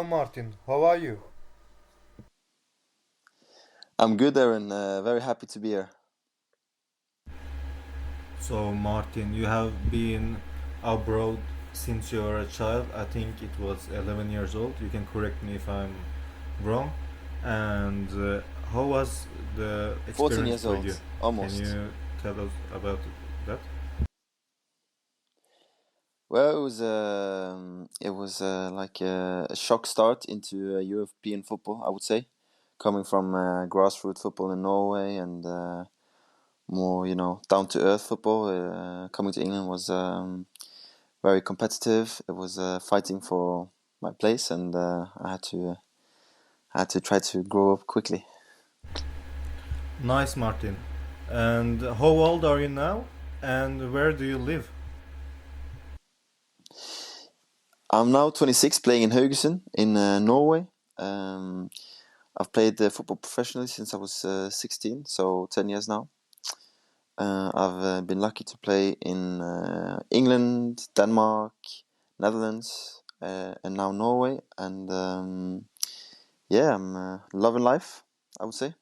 Martin. How are you? I'm good, Aaron. Very happy to be here. So, Martin, you have been abroad since you were a child. I think it was 11 years old. You can correct me if I'm wrong. And how was the 14 experience years for you? old, Can almost. you tell us about that? Well, it was like a shock start into European football, I would say, coming from grassroots football in Norway and more, down to earth football. Coming to England was very competitive. It was fighting for my place, and I had to try to grow up quickly. Nice, Martin. And how old are you now? And where do you live? I'm now 26, playing in Haugesund in Norway. Um, I've played football professionally since I was 16, so 10 years now. I've been lucky to play in England, Denmark, Netherlands, and now Norway. And yeah, I'm loving life, I would say.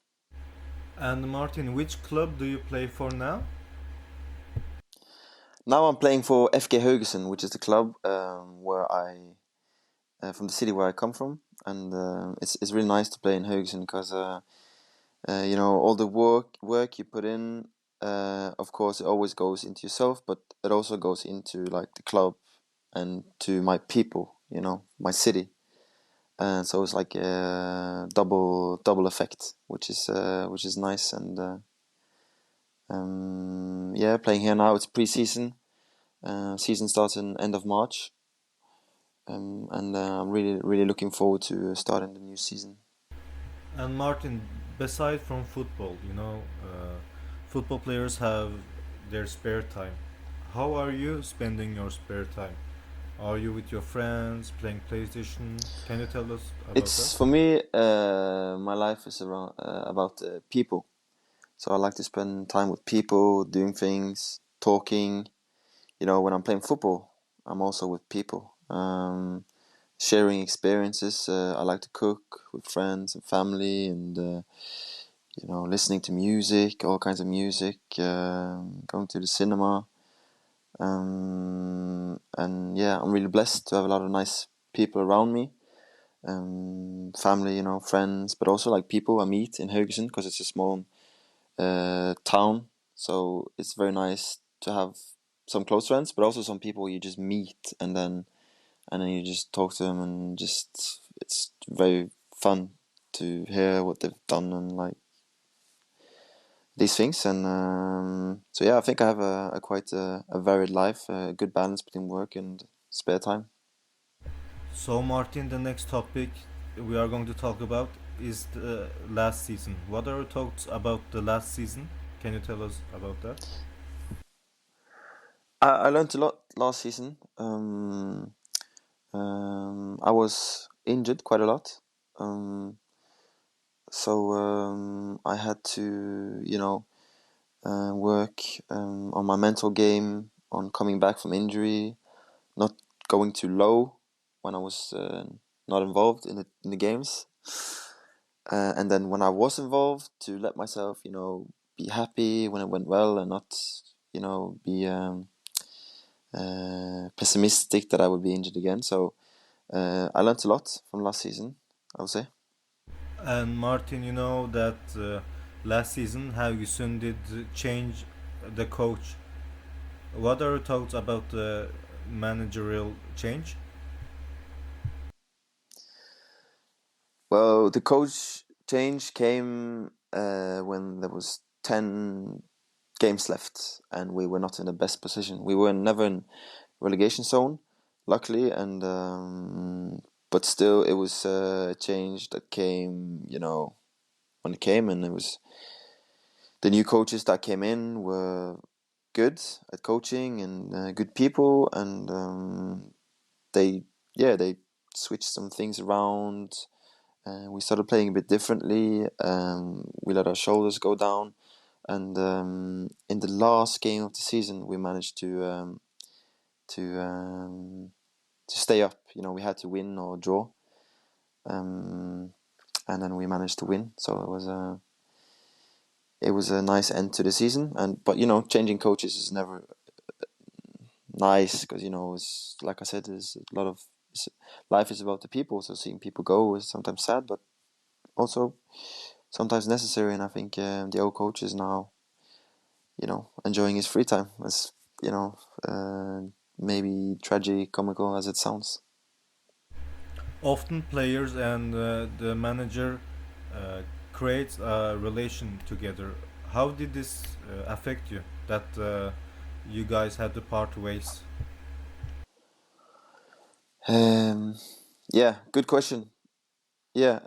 And Martin, which club do you play for now? Now I'm playing for FK Haugesund, which is the club from the city where I come from. And it's really nice to play in Haugesund because all the work you put in, of course, it always goes into yourself, but it also goes into like the club and to my people, my city. And so it's like a double effect, which is nice. And yeah, playing here now, it's pre-season. Season starts in end of March, and I'm really looking forward to starting the new season. And Martin, beside from football, football players have their spare time. How are you spending your spare time? Are you with your friends playing PlayStation? Can you tell us about that? It's for me. My life is about people. So I like to spend time with people, doing things, talking. When I'm playing football, I'm also with people, sharing experiences. I like to cook with friends and family, and listening to music, all kinds of music. Going to the cinema, and yeah, I'm really blessed to have a lot of nice people around me. Family, friends, but also like people I meet in Haugesund because it's a small town. So it's very nice to have some close friends, but also some people you just meet and then you just talk to them, and just it's very fun to hear what they've done and like these things. And so yeah, I think I have a quite a varied life, a good balance between work and spare time. So, Martin, the next topic we are going to talk about is the last season. What are your thoughts about the last season? Can you tell us about that? I learned a lot last season. I was injured quite a lot. So I had to, work on my mental game, on coming back from injury, not going too low when I was not involved in the games, and then when I was involved, to let myself, be happy when it went well, and not, be pessimistic that I would be injured again. So I learned a lot from last season, I would say. And Martin, you know that last season Haugesund did change the coach. What are your thoughts about the managerial change? Well, the coach change came when there was 10 games left, and we were not in the best position. We were never in relegation zone, luckily, and but still, it was a change that came, when it came, and it was the new coaches that came in were good at coaching and good people, and they, yeah, they switched some things around. We started playing a bit differently. We let our shoulders go down, and in the last game of the season, we managed to to stay up. We had to win or draw, um, and then we managed to win. So it was a nice end to the season. And but changing coaches is never nice because it's like I said, there's a lot of life is about the people. So seeing people go is sometimes sad, but also sometimes necessary. And I think the old coach is now enjoying his free time. As you know, uh, maybe tragic, comical as it sounds. Often players and the manager uh, creates a relation together. How did this affect you? That you guys had to part ways. Um, yeah, good question. Yeah,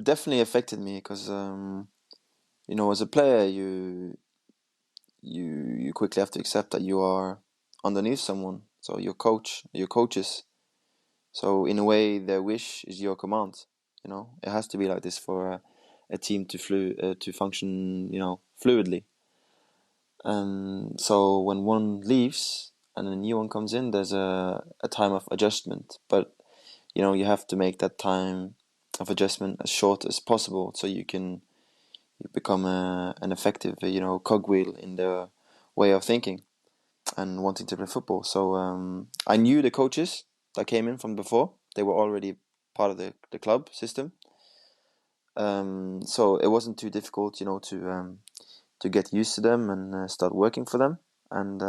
definitely affected me because as a player, you quickly have to accept that you are underneath someone. So your coaches. So in a way, their wish is your command. It has to be like this for a team to function. Fluidly. So when one leaves and a new one comes in, there's a time of adjustment. But you have to make that time of adjustment as short as possible, so you become an effective, cogwheel in their way of thinking and wanting to play football. So I knew the coaches that came in from before; they were already part of the club system. So it wasn't too difficult, to get used to them and start working for them. And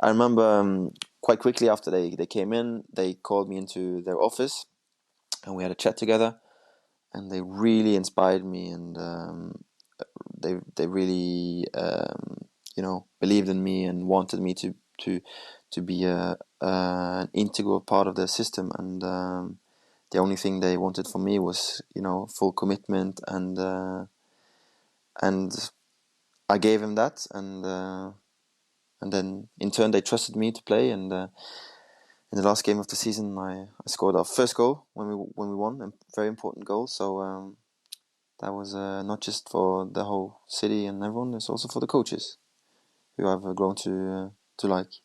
I remember quite quickly after they came in, they called me into their office and we had a chat together. And they really inspired me, and they really believed in me and wanted me to be an integral part of their system. And the only thing they wanted from me was full commitment, and I gave them that, and then in turn they trusted me to play. And in the last game of the season, I scored our first goal when we won, a very important goal. So that was not just for the whole city and everyone; it's also for the coaches who I've grown to like.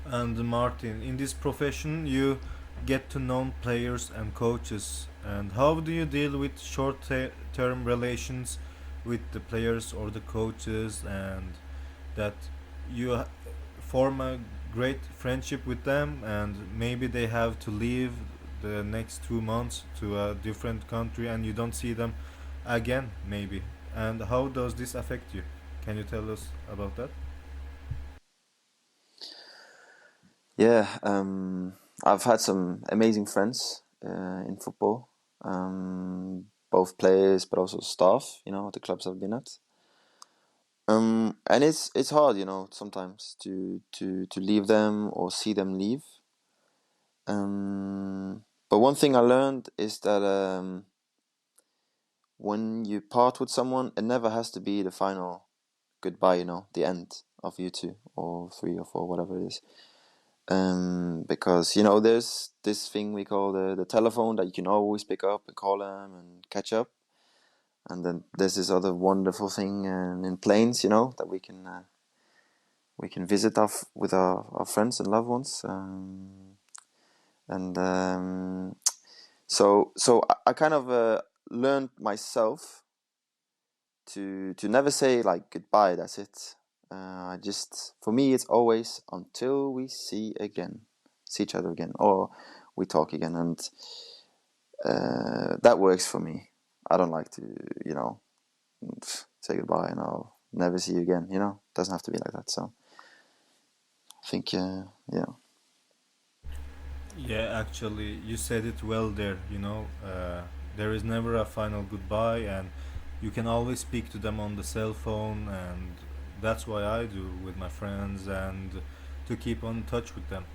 And Martin, in this profession, you get to know players and coaches. And how do you deal with short-term relations with the players or the coaches, and that you form a great friendship with them, and maybe they have to leave the next 2 months to a different country, and you don't see them again, maybe. And how does this affect you? Can you tell us about that? Yeah, I've had some amazing friends in football, both players but also staff. At the clubs I've been at. And it's hard, sometimes to leave them or see them leave. But one thing I learned is that when you part with someone, it never has to be the final goodbye. The end of you two or three or four, whatever it is. Because there's this thing we call the telephone that you can always pick up and call them and catch up. And then there's this other wonderful thing in planes, that we can visit with our friends and loved ones. And so I kind of learned myself to never say like goodbye. That's it. I just for me it's always until we see each other again, or we talk again, and that works for me. I don't like to say goodbye and I'll never see you again. It doesn't have to be like that. So I think yeah. Yeah, actually, you said it well there. There is never a final goodbye, and you can always speak to them on the cell phone, and that's why I do with my friends, and to keep on touch with them.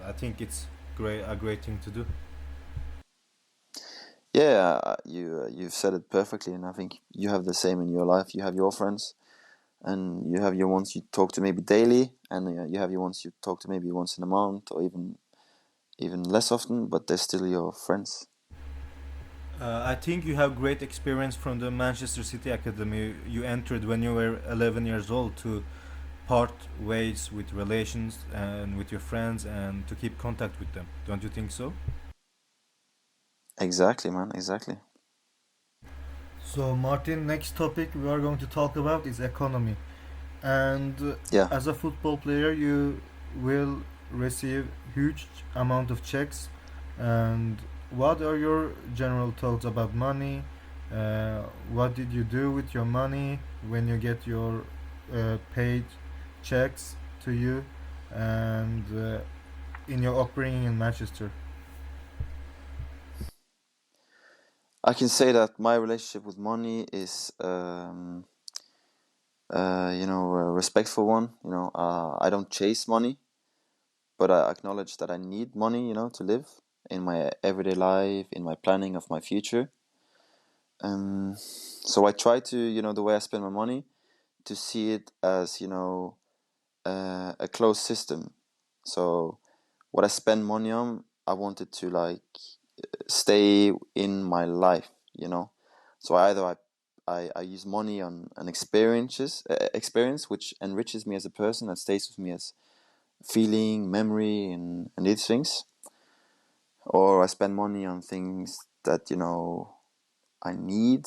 I think it's a great thing to do. Yeah, you've said it perfectly, and I think you have the same in your life. You have your friends, and you have your ones you talk to maybe daily, and you have your ones you talk to maybe once in a month, or even less often. But they're still your friends. I think you have great experience from the Manchester City Academy you entered when you were 11 years old to part ways with relations and with your friends and to keep contact with them. Don't you think so? Exactly, man. Exactly. So, Martin, next topic we are going to talk about is economy. And Yeah. as a football player, you will receive huge amount of checks. And what are your general thoughts about money? Uh, what did you do with your money when you get your paid checks to you? And in your upbringing in Manchester. I can say that my relationship with money is, a respectful one. I don't chase money, but I acknowledge that I need money, to live in my everyday life, in my planning of my future. So I try to, the way I spend my money, to see it as, a closed system. So what I spend money on, I want it to like stay in my life, So I use money on an experience which enriches me as a person and stays with me as feeling, memory, and these things. Or I spend money on things that I need,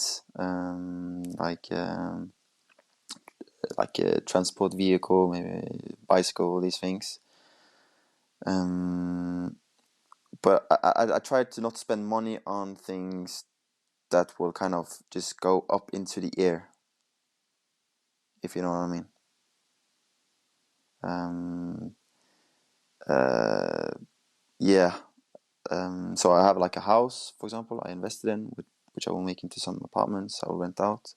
like a transport vehicle, maybe bicycle, these things. Um, but I try to not spend money on things that will kind of just go up into the air, if you know what I mean. Um, uh, yeah. So I have like a house, for example, I invested in, which I will make into some apartments. I will rent out.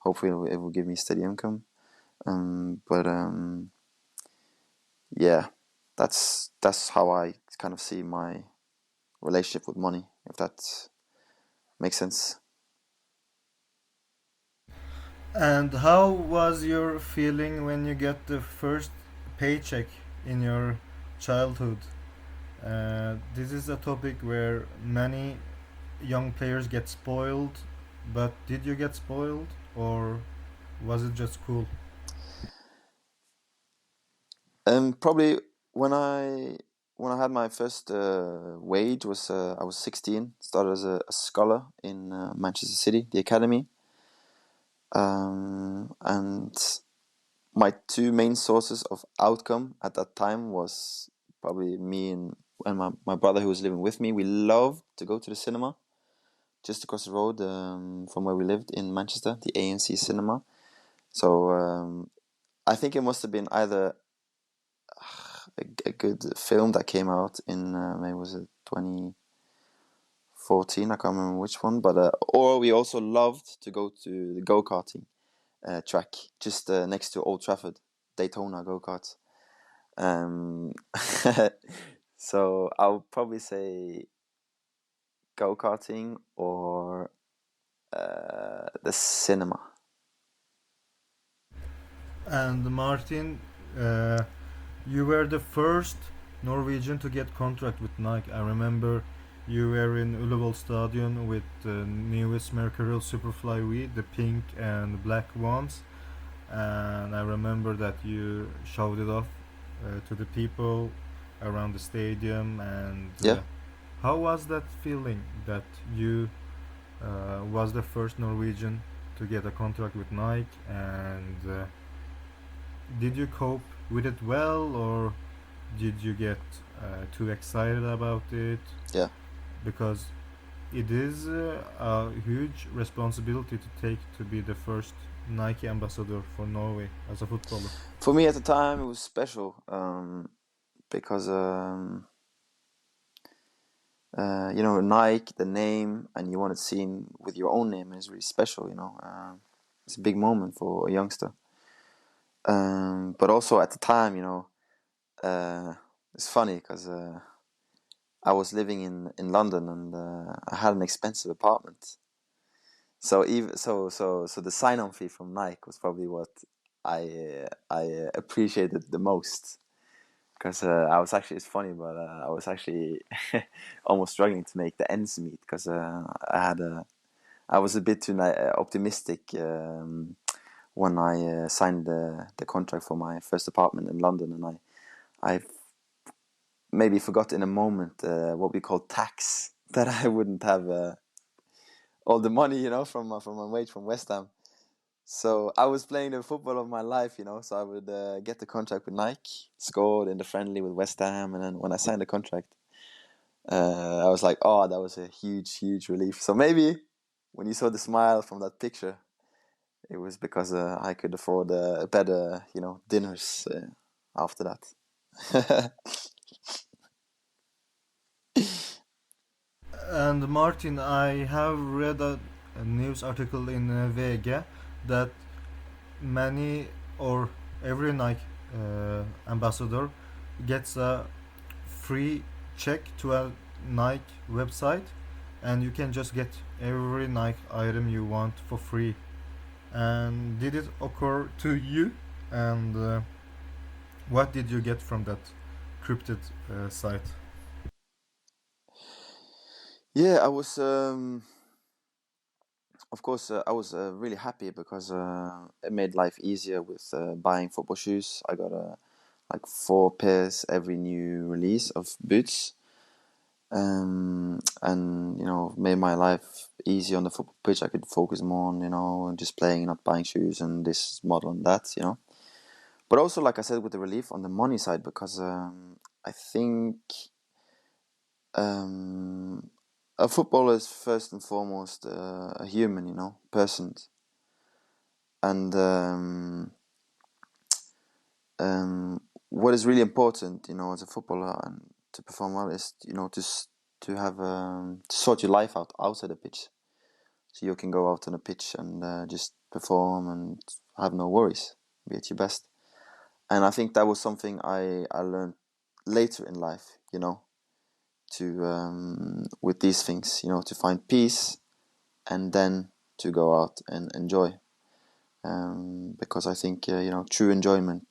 Hopefully, it will give me steady income. But yeah, that's how I kind of see my relationship with money, if that makes sense. And how was your feeling when you get the first paycheck in your childhood? This is a topic where many young players get spoiled, but did you get spoiled or was it just cool? Probably when I when I had my first wage was I was 16. Started as a scholar in Manchester City, the academy. And my two main sources of outcome at that time was probably me and my brother who was living with me. We loved to go to the cinema just across the road from where we lived in Manchester, the ANC cinema. So I think it must have been either a good film that came out in maybe was it 2014. I can't remember which one, but or we also loved to go to the go-karting track just next to Old Trafford, Daytona go-karts. Um, so I'll probably say go-karting or the cinema. And Martin, uh, you were the first Norwegian to get contract with Nike. I remember you were in Ullevål Stadium with the newest Mercurial Superfly V, the pink and black ones. And I remember that you showed it off to the people around the stadium. And Yeah. how was that feeling that you was the first Norwegian to get a contract with Nike? And did you cope with it well, or did you get too excited about it? Yeah. Because it is a huge responsibility to take to be the first Nike ambassador for Norway as a footballer. For me at the time, it was special because Nike, the name, and you want it seen with your own name is really special. It's a big moment for a youngster. But also at the time, it's funny because I was living in London and I had an expensive apartment. So even so the sign-on fee from Nike was probably what I appreciated the most because I was actually it's funny, but I was actually almost struggling to make the ends meet because I was a bit too optimistic when I signed the contract for my first apartment in London, and I maybe forgot in a moment what we call tax, that I wouldn't have all the money, from my wage from West Ham. So I was playing the football of my life, So I would get the contract with Nike, scored in the friendly with West Ham, and then when I signed the contract, I was like, oh, that was a huge, huge relief. So maybe when you saw the smile from that picture, it was because I could afford better, dinners after that. And Martin, I have read a news article in VG that many or every Nike ambassador gets a free check to a Nike website, and you can just get every Nike item you want for free. And did it occur to you? And what did you get from that cryptid site? Yeah, I was. Of course, I was really happy because it made life easier with buying football shoes. I got like 4 pairs every new release of boots, and made my life easy on the football pitch. I could focus more on just playing, not buying shoes and this model and that. But also, like I said, with the relief on the money side, because I think um, a footballer is first and foremost a human, person, and what is really important, as a footballer and to perform well is, to have to sort your life out outside the pitch, so you can go out on the pitch and just perform and have no worries, be at your best. And I think that was something I learned later in life, to with these things, to find peace and then to go out and enjoy. Because I think true enjoyment.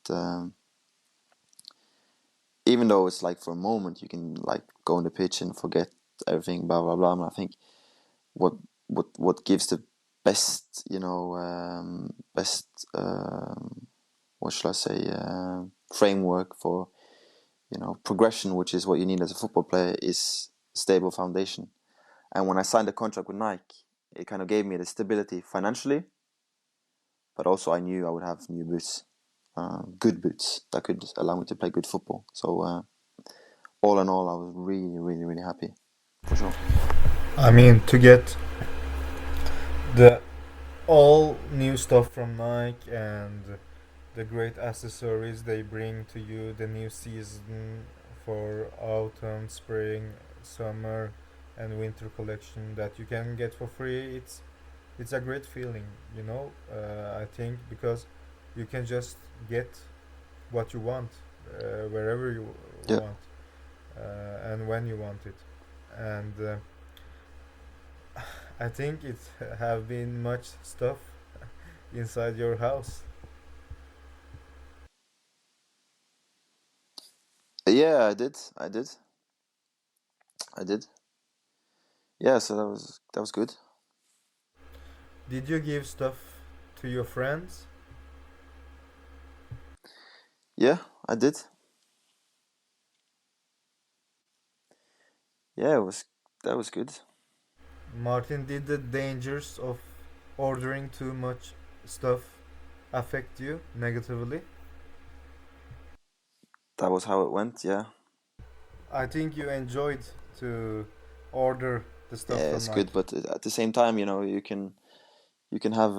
Even though it's like for a moment, you can like go on the pitch and forget everything, blah blah blah. And I think what what gives the best, best what shall I say, framework for progression, which is what you need as a football player, is stable foundation. And when I signed a contract with Nike, it kind of gave me the stability financially, but also I knew I would have new boots, good boots that could allow me to play good football. So all in all, I was really, really, really happy, for sure. I mean, to get the all new stuff from Nike and the great accessories they bring to you, the new season for autumn, spring, summer, and winter collection that you can get for free. It's a great feeling, you know. I think because you can just get what you want wherever you Yeah, want and when you want it, and I think it have been much stuff inside your house. yeah, I did. Yeah, so that was good. Did you give stuff to your friends? Yeah, I did. Yeah, it was that was good. Martin, did the dangers of ordering too much stuff affect you negatively? That was how it went. Yeah, I think you enjoyed to order the stuff yeah, from it's good, Nike. but at the same time, you can have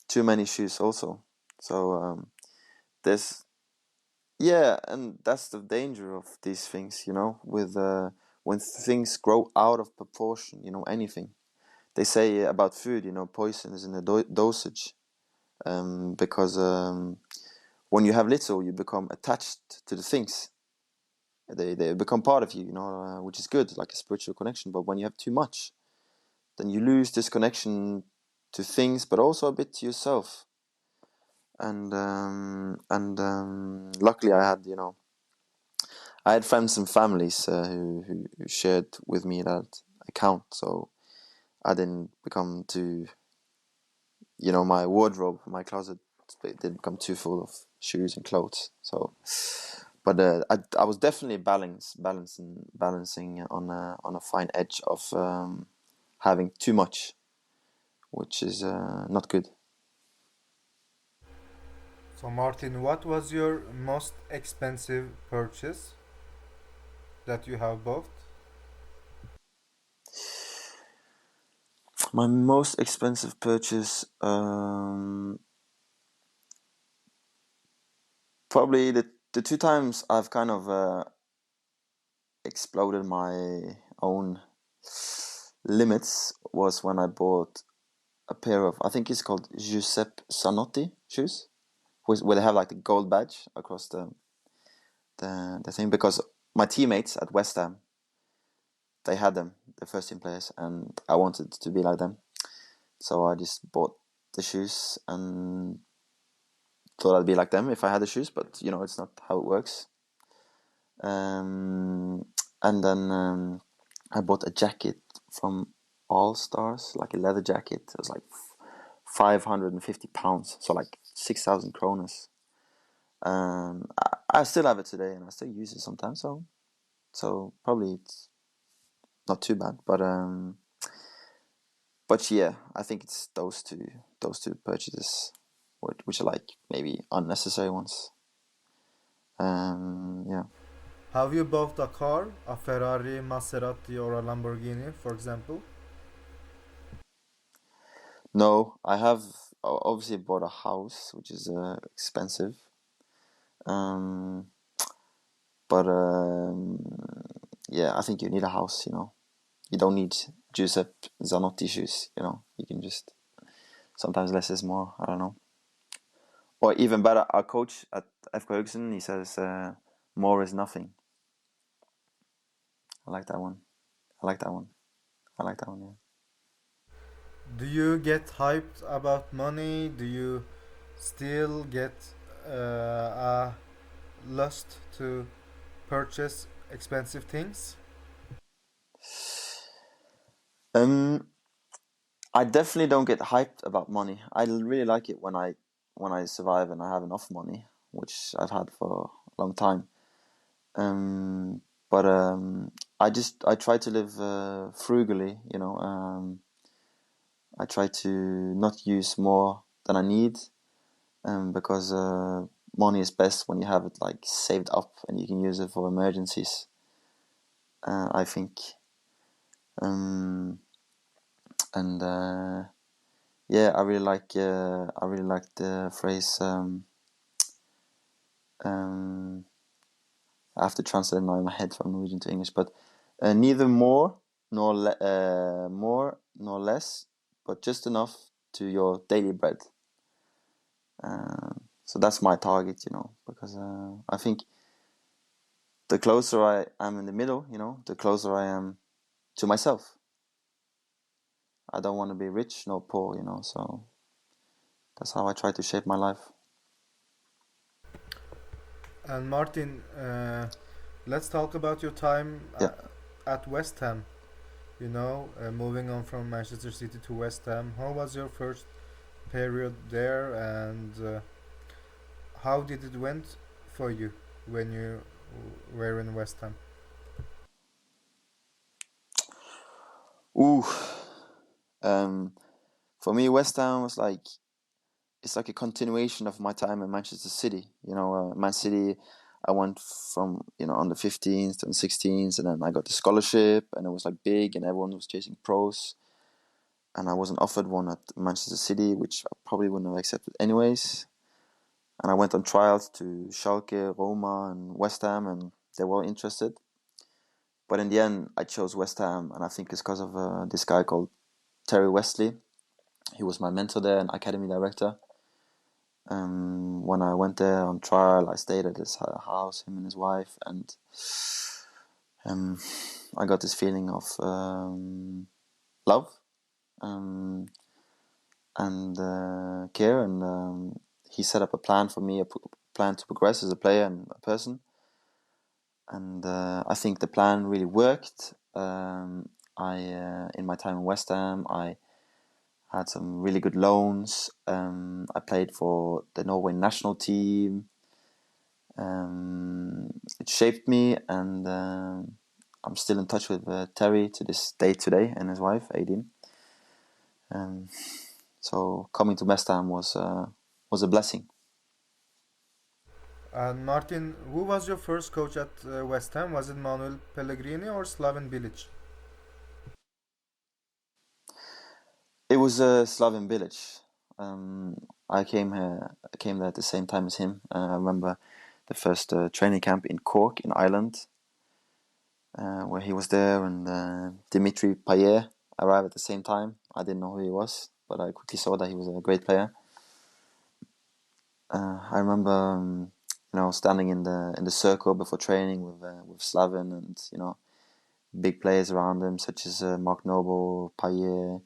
too many shoes also. So there's yeah, and that's the danger of these things, with when things grow out of proportion, anything. They say about food, poison is in the dosage. Because when you have little, you become attached to the things. They become part of you, which is good, like a spiritual connection. But when you have too much, then you lose this connection to things, but also a bit to yourself. And luckily, I had friends and families who shared with me that account, so I didn't become too my wardrobe, my closet did become too full of shoes and clothes. So, but I was definitely balancing on a fine edge of having too much, which is not good. So Martin, what was your most expensive purchase that you have bought? My most expensive purchase, probably the two times I've kind of exploded my own limits was when I bought a pair of, I think it's called Giuseppe Zanotti shoes, where they have like the gold badge across the thing, because my teammates at West Ham, they had them, the first team players, and I wanted to be like them. So I just bought the shoes and thought I'd be like them if I had the shoes, but it's not how it works. Um, and then I bought a jacket from All Stars, like a leather jacket. It was like £550, so like 6,000 kroners. I still have it today, and I still use it sometimes. So probably it's not too bad, but yeah, I think it's those two purchases, which are like maybe unnecessary ones. Yeah. Have you bought a car, a Ferrari, Maserati, or a Lamborghini, for example? No, I have obviously bought a house, which is expensive. Um, but yeah, I think you need a house. You don't need Giuseppe Zanotti shoes. You can just sometimes less is more. I don't know. Or even better, our coach at FK Hugson, he says more is nothing. I like that one. I like that one. I like that one. Yeah. Do you get hyped about money? Do you still get a lust to purchase expensive things? Um, I definitely don't get hyped about money. I really like it when I survive and I have enough money, which I've had for a long time. But I try to live frugally. I try to not use more than I need, because money is best when you have it like saved up and you can use it for emergencies. I think, um, and yeah, I really like the phrase. Um, I have to translate now in my head from Norwegian to English, but neither more nor less, but just enough to your daily bread. So that's my target, because I think the closer I am in the middle, the closer I am to myself. I don't want to be rich nor poor, so that's how I try to shape my life. And Martin, let's talk about your time Yeah. at West Ham. Moving on from Manchester City to West Ham. How was your first period there, and how did it went for you when you were in West Ham? Ooh. Um, for me, West Ham was like it's like a continuation of my time in Manchester City. Man City, I went from under 15s to 16s, and then I got the scholarship, and it was like big, and everyone was chasing pros, and I wasn't offered one at Manchester City, which I probably wouldn't have accepted anyways. And I went on trials to Schalke, Roma, and West Ham, and they were all interested. But in the end, I chose West Ham, and I think it's because of this guy called Terry Wesley. He was my mentor there and academy director. When I went there on trial, I stayed at his house, him and his wife, and um, I got this feeling of love, um, and care, and he set up a plan for me, plan to progress as a player and a person, and I think the plan really worked. In my time in West Ham, I I had some really good loans. I played for the Norway national team. It shaped me, and I'm still in touch with Terry to this day today, and his wife, Aideen. Um, so coming to West Ham was a blessing. And Martin, who was your first coach at West Ham? Was it Manuel Pellegrini or Slaven Bilic? It was Slaven Bilic. I came there at the same time as him. I remember the first training camp in Cork in Ireland, where he was there, and Dimitri Payet arrived at the same time. I didn't know who he was, but I quickly saw that he was a great player. I remember, standing in the circle before training with Slaven, and big players around him such as Mark Noble, Payet,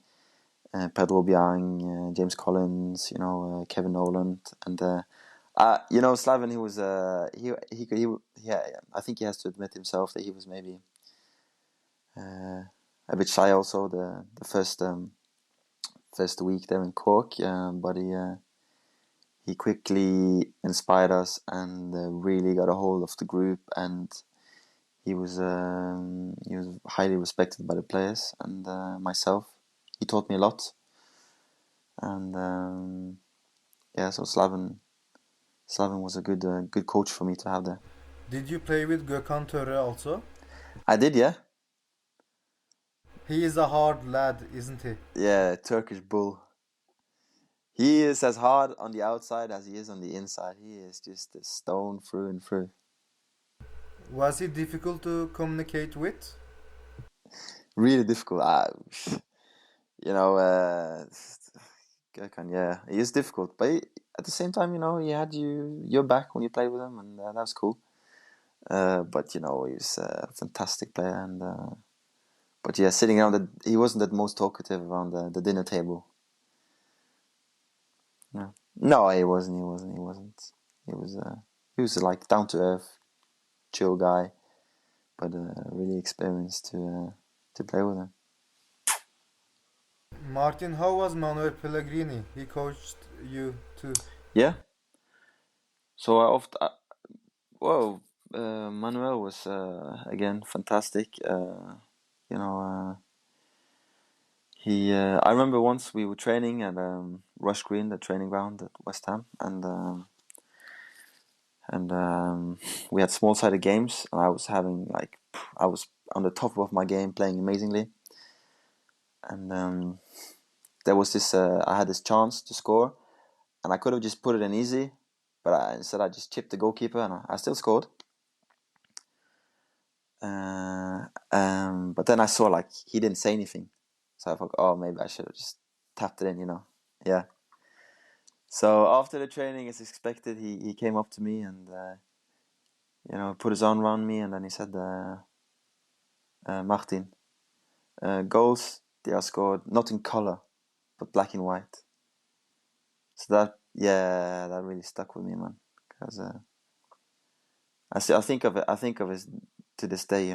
Pedro Biang, James Collins, Kevin Nolan, and Slaven. He was yeah. I think he has to admit himself that he was maybe a bit shy also the first week there in Cork, but he quickly inspired us and really got a hold of the group, and he was highly respected by the players and myself. He taught me a lot, and yeah, so Slaven was a good coach for me to have there. Did you play with Gökhan Töre also? I did, yeah, He is a hard lad, isn't he? yeah, Turkish bull. He is as hard on the outside as he is on the inside. He is just a stone through and through. Was he difficult to communicate with? Really difficult. You know, Gökhan, yeah, he is difficult, but at the same time, he had your back when you played with him, and that was cool. But he was a fantastic player, and but yeah, sitting around he wasn't the most talkative around the dinner table. No, no, he wasn't. He wasn't. He wasn't. He was like down to earth, chill guy, but really experienced to play with him. Martin, how was Manuel Pellegrini? He coached you too. Yeah. So I often, well, Manuel was again fantastic. You know, I remember once we were training at Rush Green, the training ground at West Ham, and we had small-sided games, and I was on the top of my game, playing amazingly, and there was this, I had this chance to score, and I could have just put it in easy, but instead I just chipped the goalkeeper, and I still scored. But then I saw like he didn't say anything, so I thought, oh, maybe I should have just tapped it in, Yeah. So after the training, as expected, he came up to me and put his arm around me, and then he said, Martin, goals they are scored not in color but black and white. So that really stuck with me, man, because I think of it to this day,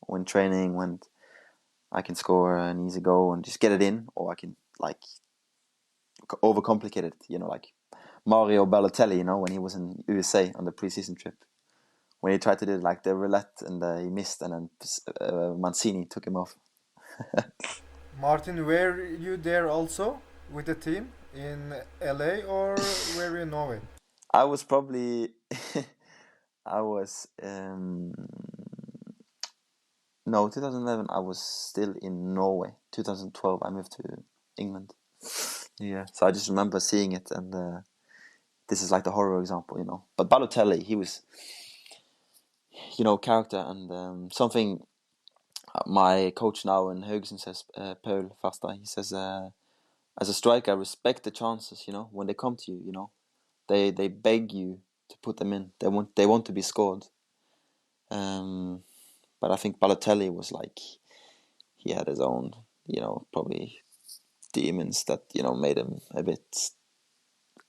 when training, when I can score an easy goal and just get it in, or I can like overcomplicate it, like Mario Balotelli, when he was in USA on the preseason trip, when he tried to do like the roulette and he missed, and then Mancini took him off. Martin, were you there also with the team in LA or were you in Norway? I was probably I was no 2011. I was still in Norway. 2012, I moved to England. Yeah, so I just remember seeing it, and this is like the horror example, But Balotelli, he was, character, and something my coach now in Haugesund says, Paul Farstad, he says, as a striker, I respect the chances, when they come to you, they beg you to put them in. They want to be scored. But I think Balotelli was like, he had his own, probably demons that, made him a bit,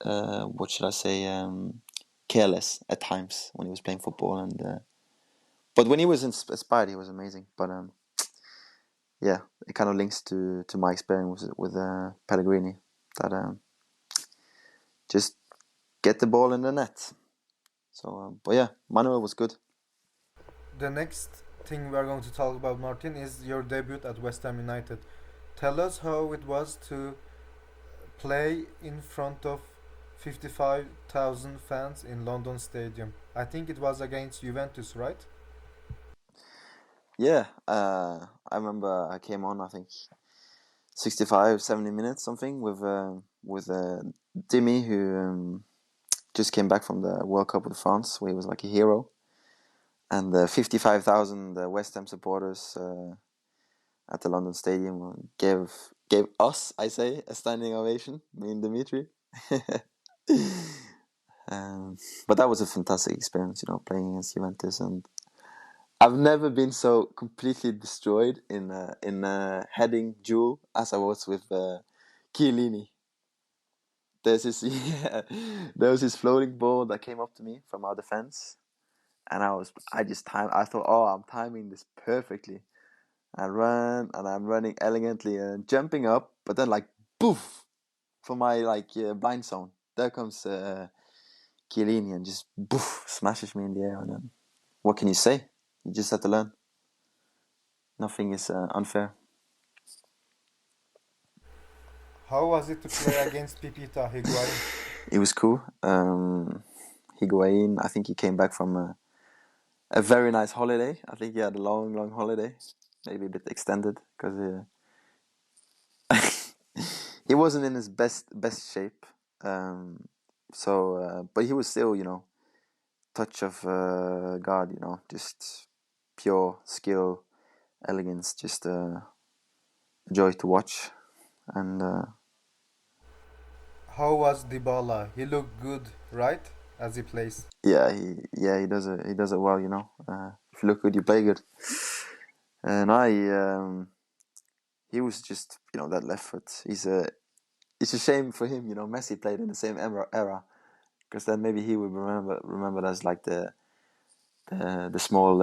what should I say, careless at times when he was playing football. And but when he was inspired, he was amazing. But yeah, it kind of links to my experience with Pellegrini, that just get the ball in the net. So, but yeah, Manuel was good. The next thing we are going to talk about, Martin, is your debut at West Ham United. Tell us how it was to play in front of 55,000 fans in London Stadium. I think it was against Juventus, right? Yeah, I remember I came on, I think 65, 70 minutes something with Dimi, who just came back from the World Cup with France, where he was like a hero, and the 55,000 West Ham supporters at the London Stadium gave us, I say, a standing ovation. Me and Dimitri. um, but that was a fantastic experience, playing against Juventus, and I've never been so completely destroyed in a heading duel as I was with Chiellini. There's this yeah, there was this floating ball that came up to me from our defense, and I thought, oh, I'm timing this perfectly. I run and I'm running elegantly and jumping up, but then like poof for my blind zone. There comes Chiellini and just poof smashes me in the air, and then what can you say? You just have to learn. Nothing is unfair. How was it to play against Pipita Higuain? It was cool. Higuain, I think he came back from a very nice holiday. I think he had a long, long holiday, maybe a bit extended, because he wasn't in his best shape. But he was still, touch of God, just pure skill, elegance, just a joy to watch. And How was Dybala? He looked good, right? As he plays. yeah, he does it well, if you look good, you play good. And he was just, that left foot. It's a shame for him, Messi played in the same era, because then maybe he would remembered as like the small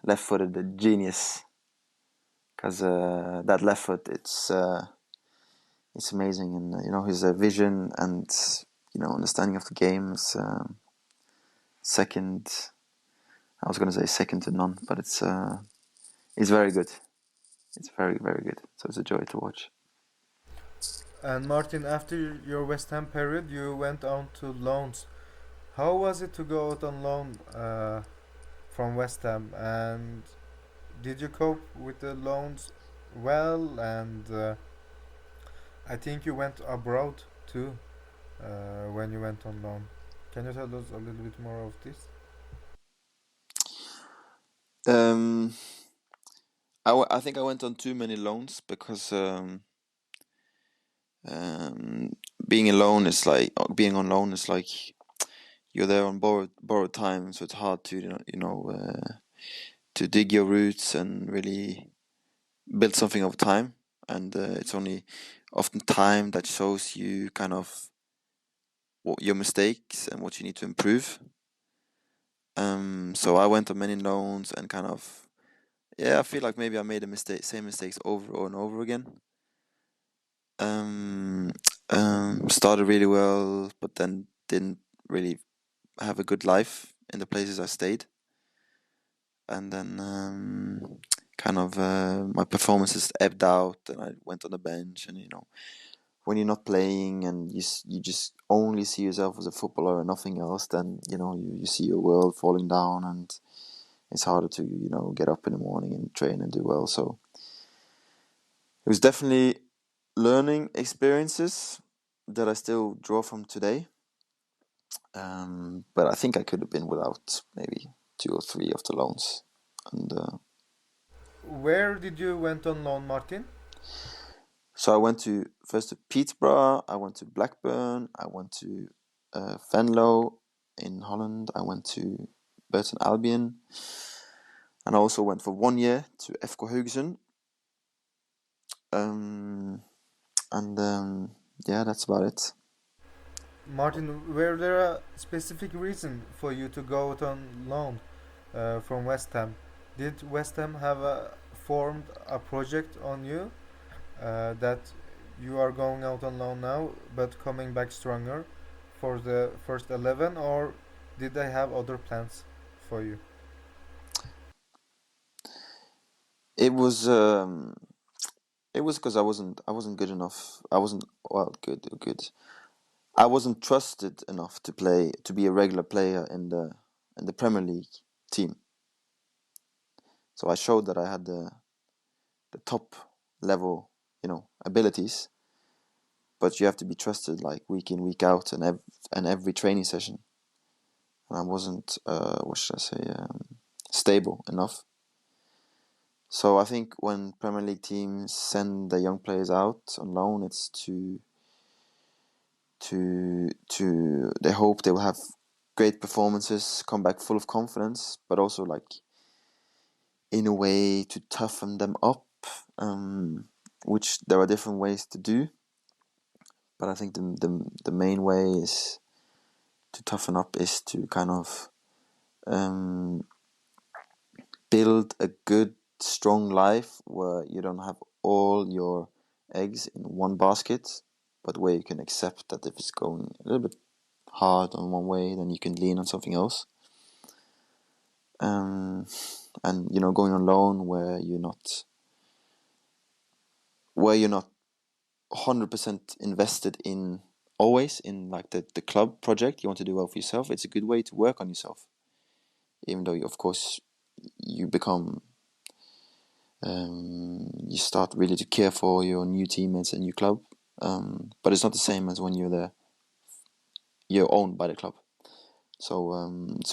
left-footed genius, because that left foot, it's amazing, and his vision and understanding of the game is second. I was gonna say second to none, but it's very good. It's very, very good. So it's a joy to watch. And Martin, after your West Ham period, you went on to loans. How was it to go out on loan from West Ham? And did you cope with the loans well? And I think you went abroad too when you went on loan. Can you tell us a little bit more of this? Um, I think I went on too many loans because um, being on loan is like you're there on borrowed time, so it's hard to to dig your roots and really build something over time. And it's only often time that shows you kind of what your mistakes and what you need to improve. So I went on many loans and kind of, yeah, I feel like maybe I made same mistakes over and over again. Um, Started really well, but then didn't really have a good life in the places I stayed. And then kind of my performances ebbed out, and I went on the bench. And when you're not playing and you just only see yourself as a footballer and nothing else, then you see your world falling down, and it's harder to get up in the morning and train and do well. So it was definitely learning experiences that I still draw from today. But I think I could have been without maybe two or three of the loans. And Where did you went on loan, Martin? so I went first to Peterborough, I went to Blackburn, I went to Venlo in Holland, I went to Burton Albion, and I also went for 1 year to FK Haugesund. Um, and yeah, that's about it. Martin, were there a specific reason for you to go out on loan from West Ham? Did West Ham have a formed a project on you that you are going out on loan now, but coming back stronger for the first 11, or did they have other plans for you? It was because I wasn't good enough. I wasn't well good. I wasn't trusted enough to be a regular player in the Premier League team. So I showed that I had the top level, abilities, but you have to be trusted like week in week out and every training session. And I wasn't what should I say stable enough. So I think when Premier League teams send the young players out on loan, it's to they hope they will have great performances, come back full of confidence, but also like in a way to toughen them up, which there are different ways to do. But I think the main way is to toughen up is to kind of um, build a good, strong life where you don't have all your eggs in one basket, but where you can accept that if it's going a little bit hard on one way, then you can lean on something else. Um, and going on loan where you're not 100% invested in always in like the club project you want to do well for yourself. It's a good way to work on yourself, even though of course you become you start really to care for your new teammates and your club. But it's not the same as when you're owned by the club. So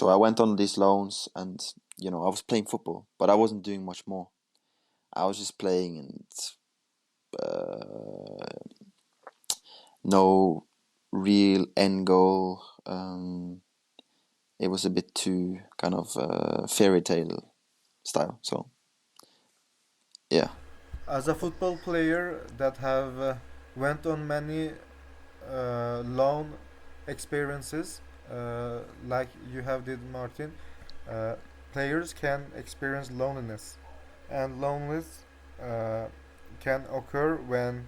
I went on these loans, and I was playing football, but I wasn't doing much more. I was just playing, and no real end goal. It was a bit too kind of fairy tale style. So yeah. As a football player that have went on many loan experiences, like you have did, Martin, uh, players can experience loneliness, and loneliness uh, can occur when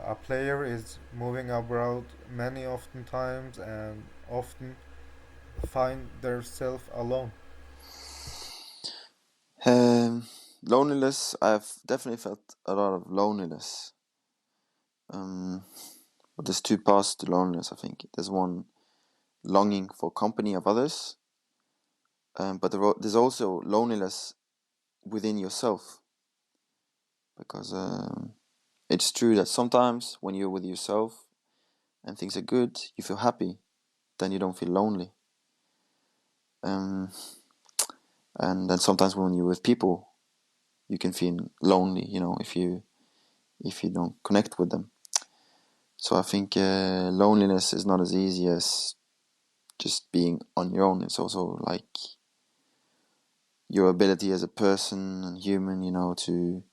a player is moving abroad many often times and often find themselves alone. Loneliness. I've definitely felt a lot of loneliness. Um, but there's two parts to loneliness. I think there's one longing for company of others, but there's also loneliness within yourself, because it's true that sometimes when you're with yourself and things are good, you feel happy. Then you don't feel lonely. Um, and then sometimes when you're with people, you can feel lonely. If you don't connect with them. So I think loneliness is not as easy as just being on your own. It's also like your ability as a person and human, to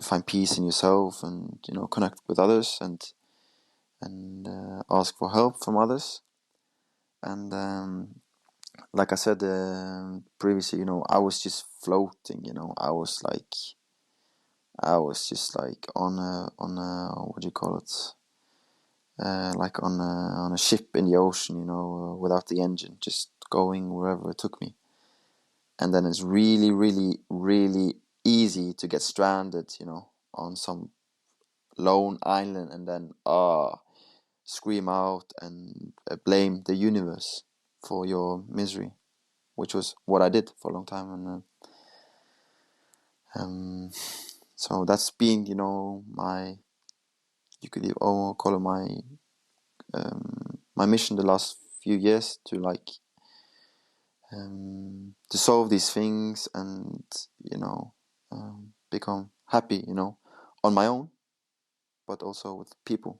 find peace in yourself, and connect with others, and ask for help from others. And like I said previously, I was just floating. I was just like on a what do you call it? Like on a ship in the ocean, without the engine, just going wherever it took me. And then it's really, really, really easy to get stranded, on some lone island, and then scream out and blame the universe for your misery, which was what I did for a long time. And so that's been, you could almost call it my mission the last few years, to like to solve these things, and become happy, on my own, but also with people.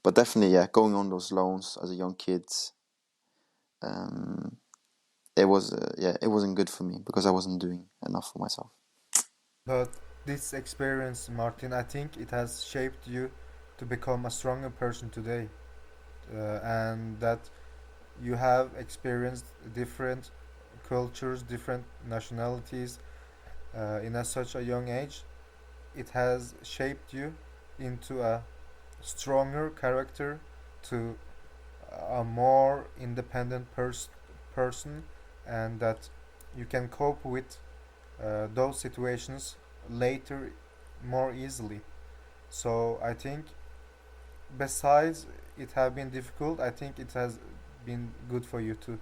But definitely, yeah, going on those loans as a young kid, um, it wasn't good for me because I wasn't doing enough for myself. But this experience, Martin, I think it has shaped you to become a stronger person today, and that you have experienced different cultures, different nationalities, in such a young age, it has shaped you into a stronger character, to a more independent person, and that you can cope with those situations later more easily. So I think, besides it have been difficult, I think it has been good for you too.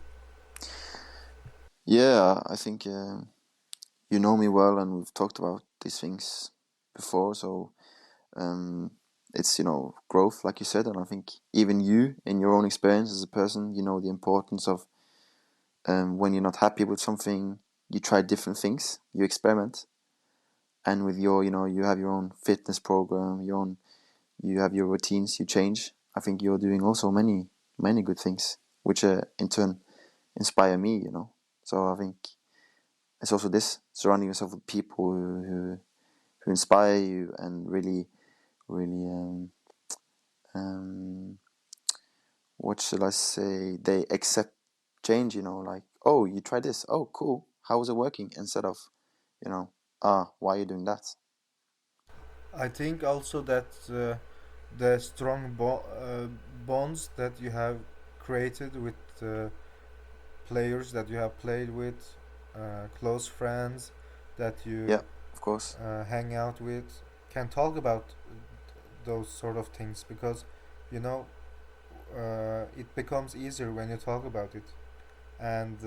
Yeah, I think you know me well, and we've talked about these things before. So um, it's growth, like you said, and I think even you, in your own experience as a person, you know the importance of when you're not happy with something, you try different things, you experiment, and with your, you have your own fitness program, you have your routines, you change. I think you're doing also many good things, which in turn inspire me. So I think it's also this surrounding yourself with people who inspire you and really um what should I say, they accept change, like, oh, you try this, oh, cool, how is it working, instead of why are you doing that? I think also that the strong bonds that you have created with players that you have played with, close friends that Yeah, you of course. hang out with, can talk about those sort of things, because you know it becomes easier when you talk about it. And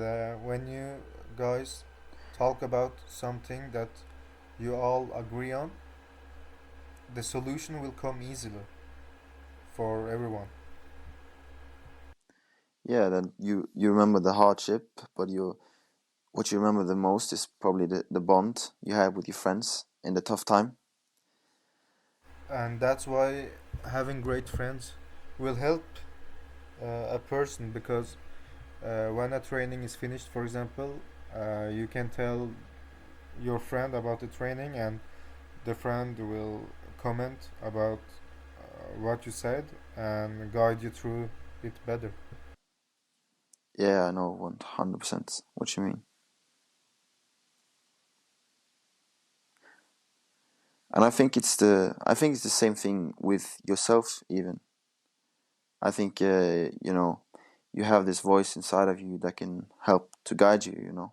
when you guys talk about something that you all agree on, the solution will come easily for everyone. Yeah, then you remember the hardship, but what you remember the most is probably the bond you have with your friends in the tough time. And that's why having great friends will help a person, because when a training is finished, for example, you can tell your friend about the training, and the friend will comment about what you said and guide you through it better. Yeah, I know 100% what you mean. And I think it's the same thing with yourself even. I think you have this voice inside of you that can help to guide you,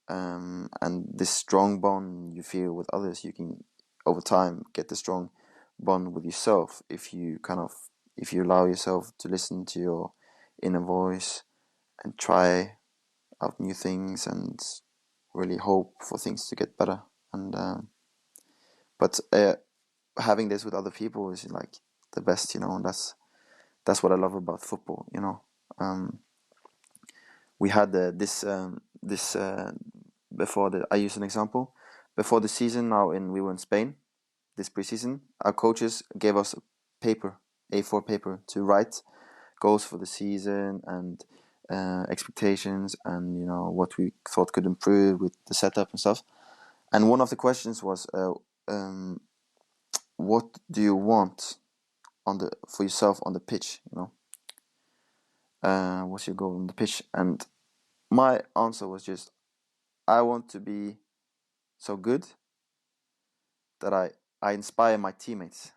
and this strong bond you feel with others, you can over time get the strong bond with yourself if you allow yourself to listen to your inner voice and try out new things and really hope for things to get better. And but having this with other people is like the best, and that's what I love about football. Um, we had this before the I use an example before the season. Now in we were in Spain this preseason. Our coaches gave us a paper, A4 paper, to write goals for the season and expectations, and what we thought could improve with the setup and stuff. And one of the questions was, what do you want for yourself on the pitch? What's your goal on the pitch? And my answer was just, I want to be so good that I inspire my teammates.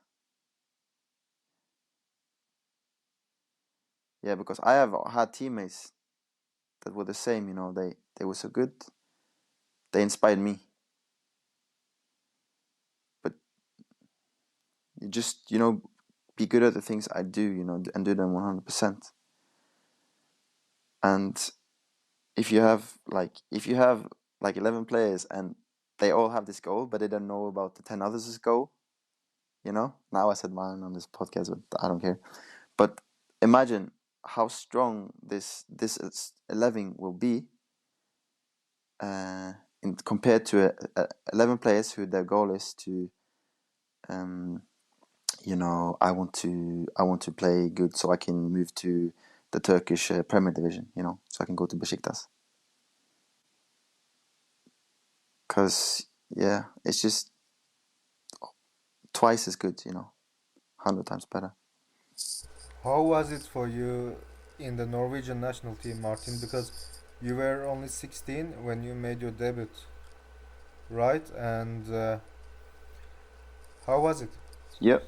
Yeah, because I have had teammates that were the same. They were so good, they inspired me. But you just be good at the things I do, and do them 100%. And if you have like 11 players and they all have this goal, but they don't know about the 10 others' goal, now I said mine on this podcast, but I don't care. But imagine how strong this 11 will be, uh, compared to 11 players who their goal is to, um, I want to play good so I can move to the Turkish Premier Division, so I can go to Besiktas. Because yeah, it's just twice as good, 100 times better. How was it for you in the Norwegian national team, Martin? Because you were only 16 when you made your debut. right? And how was it? Yeah.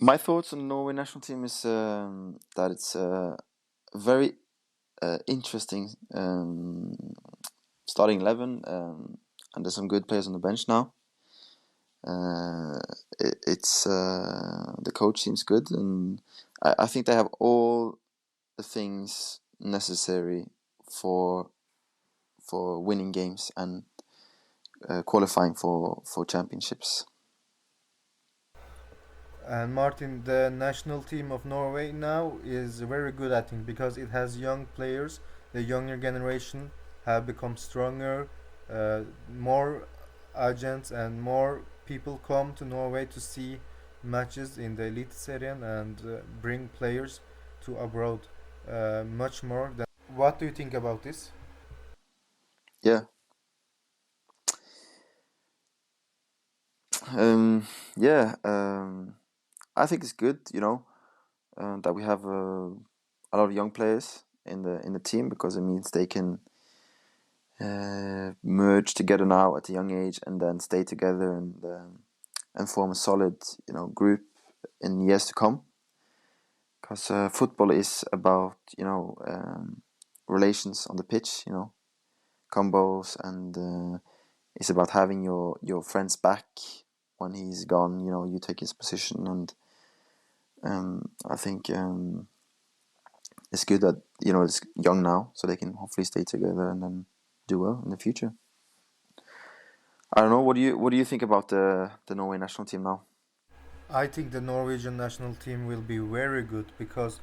My thoughts on the Norway national team is that it's very interesting starting 11, and there's some good players on the bench now. It's the coach seems good, and I think they have all the things necessary for winning games and qualifying for championships. And Martin, the national team of Norway now is very good, I think, because it has young players. The younger generation have become stronger. More agents and more people come to Norway to see matches in the Elite Serien and bring players to abroad much more than. What do you think about this? Yeah, um, yeah. I think it's good, that we have a lot of young players in the team because it means they can merge together now at a young age and then stay together and form a solid group in years to come. Because football is about relations on the pitch, combos, and it's about having your friends back when he's gone. You take his position, and I think it's good that it's young now, so they can hopefully stay together and then do well in the future. I don't know. What do you think about the Norway national team now? I think the Norwegian national team will be very good because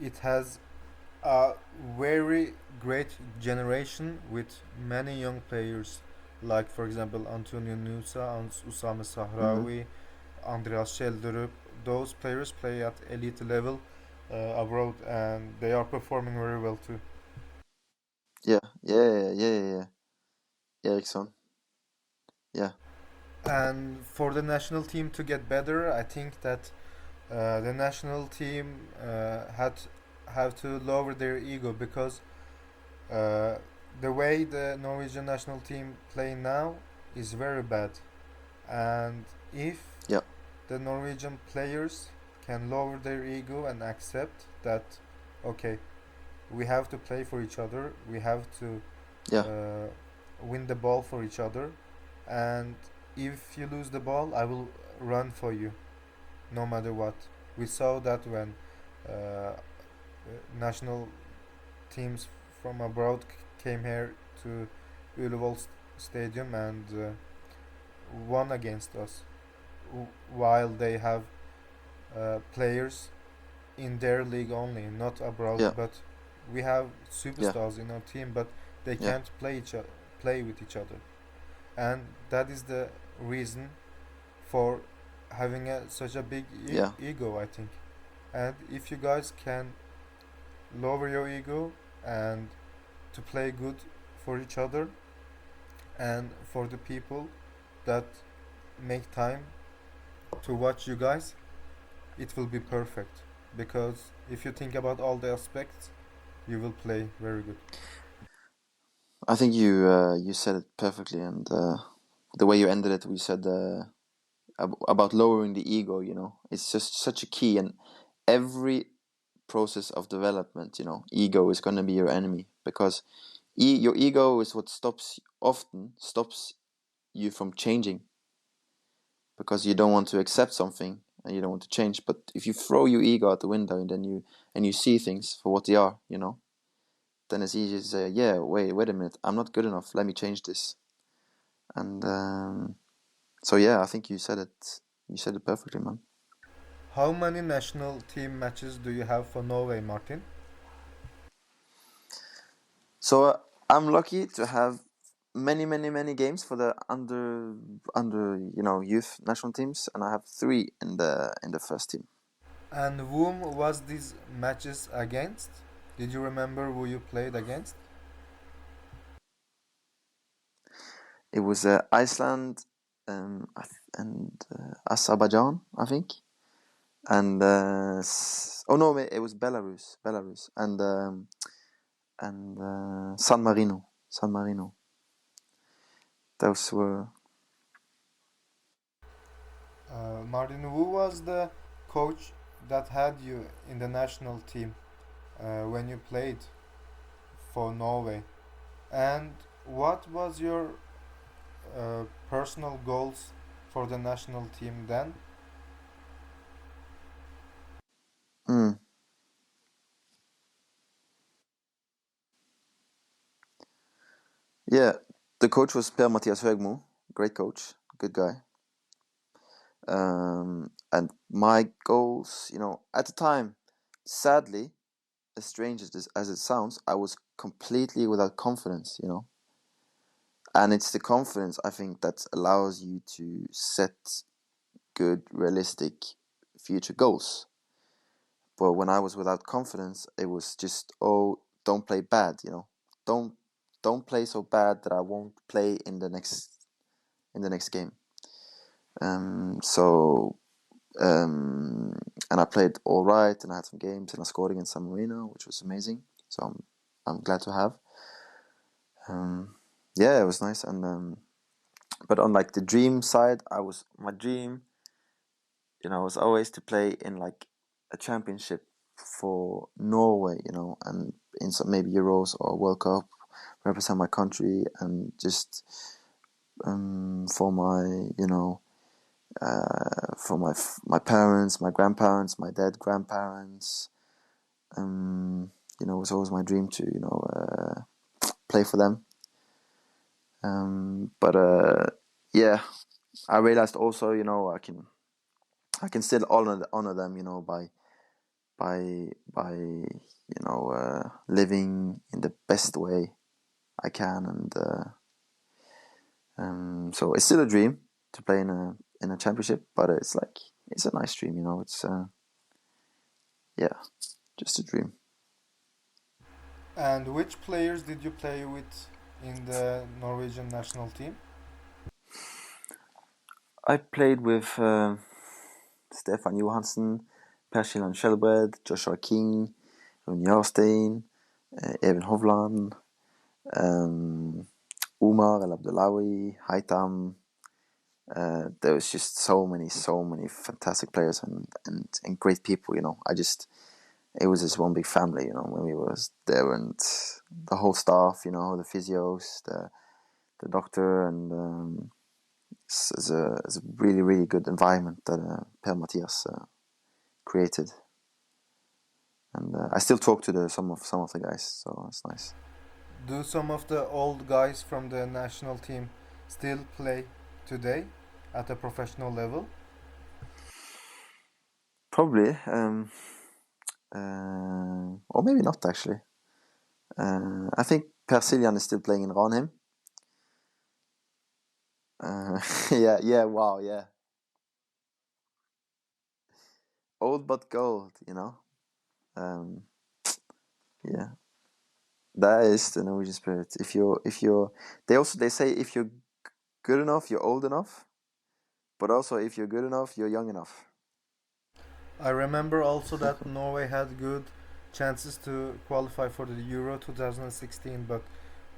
it has a very great generation with many young players, like for example Antonio Nusa, Usame Mm-hmm. Sahrawi, Andreas Schjelderup. Those players play at elite level abroad, and they are performing very well too. Yeah, yeah, yeah, yeah, yeah, yeah. Eriksson. Yeah, And for the national team to get better, I think that the national team had have to lower their ego because uh, the way the Norwegian national team play now is very bad. And if yeah, the Norwegian players can lower their ego and accept that, okay, we have to play for each other, we have to yeah, uh, win the ball for each other, and if you lose the ball, I will run for you no matter what. We saw that when national teams from abroad came here to Ullevål Stadium and won against us, while they have players in their league only, not abroad. yeah, But we have yeah, superstars in our team, but they yeah, can't play with each other, and that is the reason for having such a big yeah, ego, I think. And if you guys can lower your ego and to play good for each other and for the people that make time to watch you guys, it will be perfect. Because if you think about all the aspects, you will play very good. I think you said it perfectly, and the way you ended it, we said about lowering the ego. It's just such a key, and every process of development, ego is going to be your enemy because your ego is what often stops you from changing because you don't want to accept something and you don't want to change. But if you throw your ego out the window and then you see things for what they are, then it's easy to say, yeah, wait a minute, I'm not good enough. Let me change this. And so yeah, I think you said it. You said it perfectly, man. How many national team matches do you have for Norway, Martin? So I'm lucky to have many, many, many games for the under youth national teams, and I have three in the first team. And whom was these matches against? Did you remember who you played against? It was Iceland and Azerbaijan, I think. and oh no, it was Belarus, and San Marino. Those were Martin, who was the coach that had you in the national team when you played for Norway? And what was your personal goals for the national team then? mm, yeah. The coach was Per-Mathias Høgmo, great coach, good guy. And my goals, at the time, sadly, as strange as it sounds, I was completely without confidence. And it's the confidence, I think, that allows you to set good, realistic future goals. But when I was without confidence, it was just, oh, don't play bad. Don't don't play so bad that I won't play in the next game. So and I played all right, and I had some games, and I scored against San Marino, which was amazing. So I'm glad to have. Yeah, it was nice, and but on like the dream side, my dream, was always to play in like a championship for Norway, and in some maybe Euros or World Cup, represent my country, and just for my parents, my grandparents, my dead grandparents. It was always my dream to play for them. But yeah, I realized also, I can still honor them, by living in the best way I can, and so it's still a dream to play in a championship, but it's a nice dream, It's yeah, just a dream. And which players did you play with in the Norwegian national team? I played with Stefan Johansen, Persilan Skjelbred, Joshua King, Rune Jarstein, Even Hovland, um, Umar El Abdullawi, Haitam. There was just so many fantastic players and great people. It was just one big family. When we was there, and the whole staff. The physios, the doctor, and it's a really really good environment that Per Mathias created. And I still talk to some of the guys, so it's nice. Do some of the old guys from the national team still play today at a professional level? Probably, or maybe not actually. I think Per Siljan is still playing in Ranheim. Yeah, yeah, wow, yeah. Old but gold. Um, yeah, that is the Norwegian spirit. They say if you're good enough, you're old enough. But also, if you're good enough, you're young enough. I remember also that Norway had good chances to qualify for the Euro 2016, but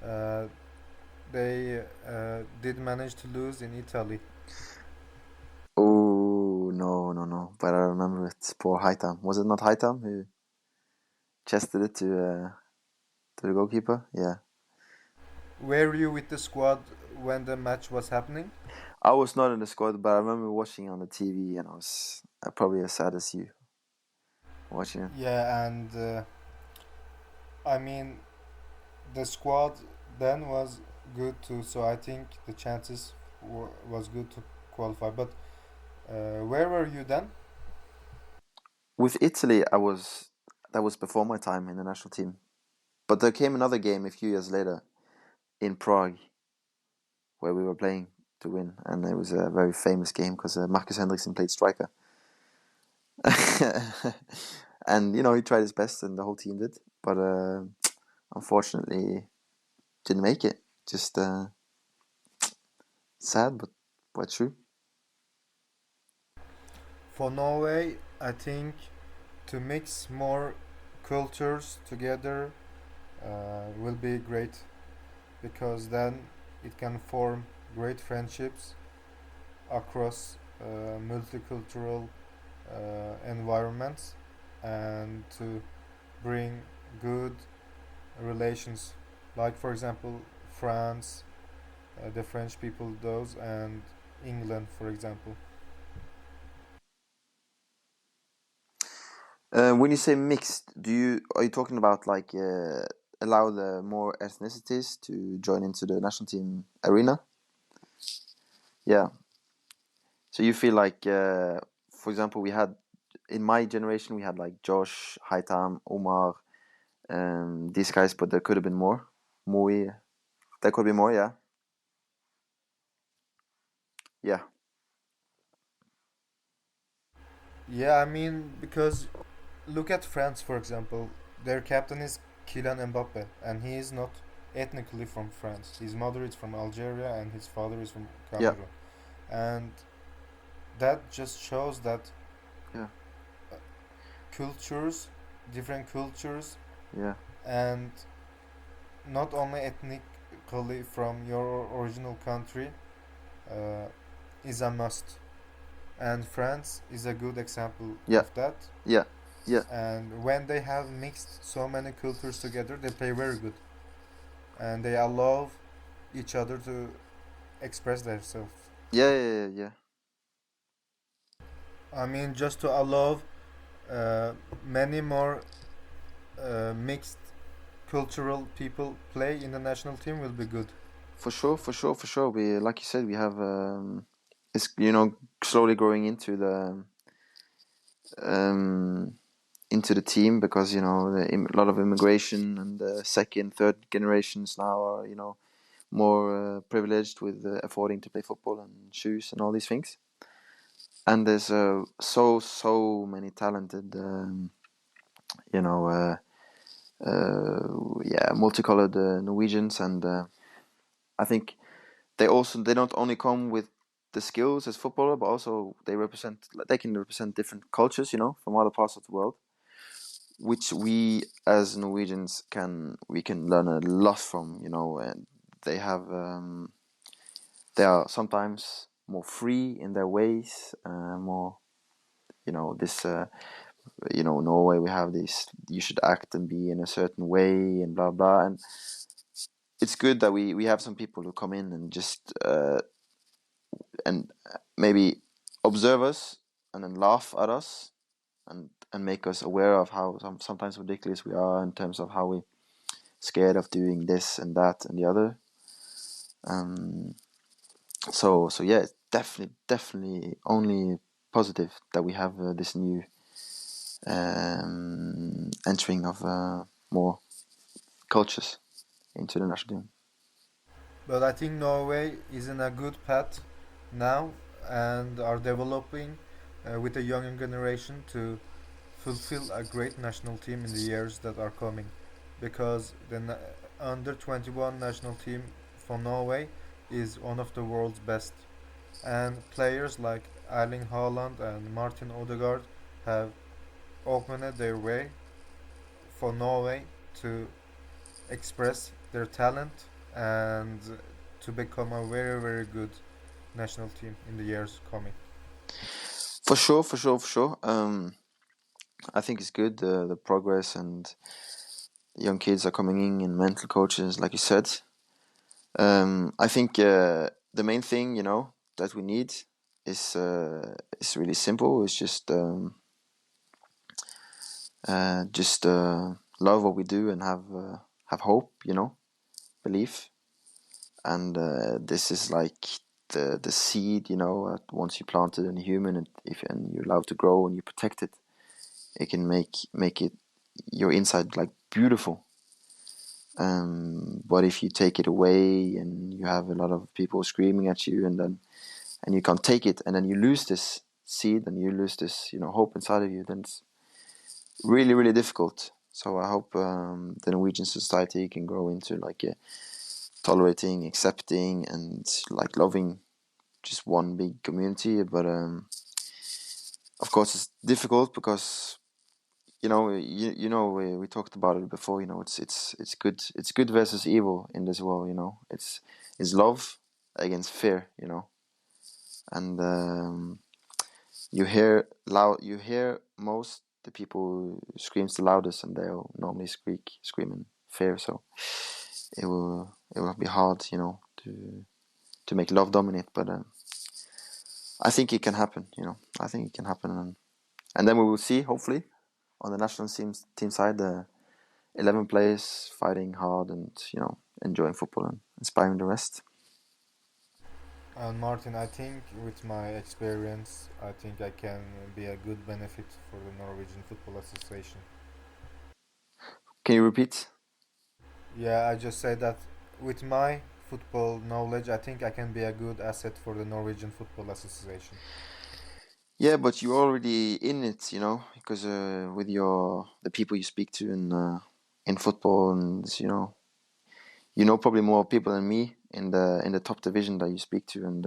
uh, they did manage to lose in Italy. Oh no, no, no! But I remember it. Poor Haitam. Was it not Haitam who chested it to the goalkeeper? Yeah. Were you with the squad when the match was happening? I was not in the squad, but I remember watching on the TV, and I was probably as sad as you watching it. Yeah, and I mean, the squad then was good too, so I think the chances was good to qualify. But where were you then? With Italy, that was before my time in the national team. But there came another game a few years later in Prague where we were playing to win, and it was a very famous game because Marcus Hendrickson played striker, and he tried his best, and the whole team did, but unfortunately didn't make it. Just sad, but true. For Norway, I think to mix more cultures together will be great because then it can form great friendships across multicultural environments and to bring good relations, like for example France, the French people does, and England, for example. When you say mixed, are you talking about like allow the more ethnicities to join into the national team arena? Yeah. So you feel like, for example, we had in my generation we had like Josh, Haitam, Omar, these guys, but there could have been more. Mui, there could be more. Yeah, yeah, Yeah, I mean, because look at France, for example. Their captain is Kylian Mbappe, and he is not ethnically from France. His mother is from Algeria, and his father is from yeah, Cameroon. And that just shows that yeah, uh, cultures, different cultures, yeah, and not only ethnically from your original country, uh, is a must. And France is a good example yeah, of that. yeah, yeah, And when they have mixed so many cultures together, they play very good, and they allow each other to express themselves. yeah, yeah, yeah, yeah. I mean, just to allow uh, many more mixed cultural people play in the national team will be good. For sure, for sure, for sure. We, like you said, we have it's slowly growing um into the team because a lot of immigration and second, third generations now are more privileged with affording to play football and shoes and all these things. And there's so many talented you know yeah, multicolored Norwegians, and I think they don't only come with the skills as footballer, but also they can represent different cultures, from other parts of the world, which we as Norwegians can learn a lot from, and they have they are sometimes more free in their ways, more this Norway, we have this, you should act and be in a certain way and blah blah, and it's good that we have some people who come in and just and maybe observe us and then laugh at us and make us aware of how sometimes ridiculous we are in terms of how we scared of doing this and that and the other. Um, so yeah, it's definitely only positive that we have this new entering of more cultures into the national team. But I think Norway is in a good path now and are developing with a younger generation to fulfill a great national team in the years that are coming, because the under 21 national team for Norway is one of the world's best, and players like Erling Haaland and Martin Odegaard have opened their way for Norway to express their talent and to become a very very good national team in the years coming. For sure, for sure, for sure. I think it's good the progress, and young kids are coming in and mental coaches, like you said. I think the main thing that we need is really simple. It's just love what we do and have hope, belief, and this is like the seed, once you plant it in a human, and you allow it to grow and you protect it, it can make it your inside like beautiful. But if you take it away and you have a lot of people screaming at you, and you can't take it, and then you lose this seed and you lose this hope inside of you, then it's really really difficult. So I hope the Norwegian society can grow into like a tolerating, accepting, and like loving just one big community. But Of course, it's difficult because we talked about it before. It's good versus evil in this world. It's love against fear. And you hear most the people who screams the loudest, and they'll normally scream in fear. So it will be hard, to make love dominate. But I think it can happen. I think it can happen, and then we will see, hopefully, on the national team side, the 11 players fighting hard and enjoying football and inspiring the rest. And Martin, I think with my experience, I think I can be a good benefit for the Norwegian Football Association. Can you repeat? Yeah, I just said that with my football knowledge, I think I can be a good asset for the Norwegian Football Association. Yeah, but you're already in it, because with the people you speak to in football, and probably more people than me in the top division that you speak to, and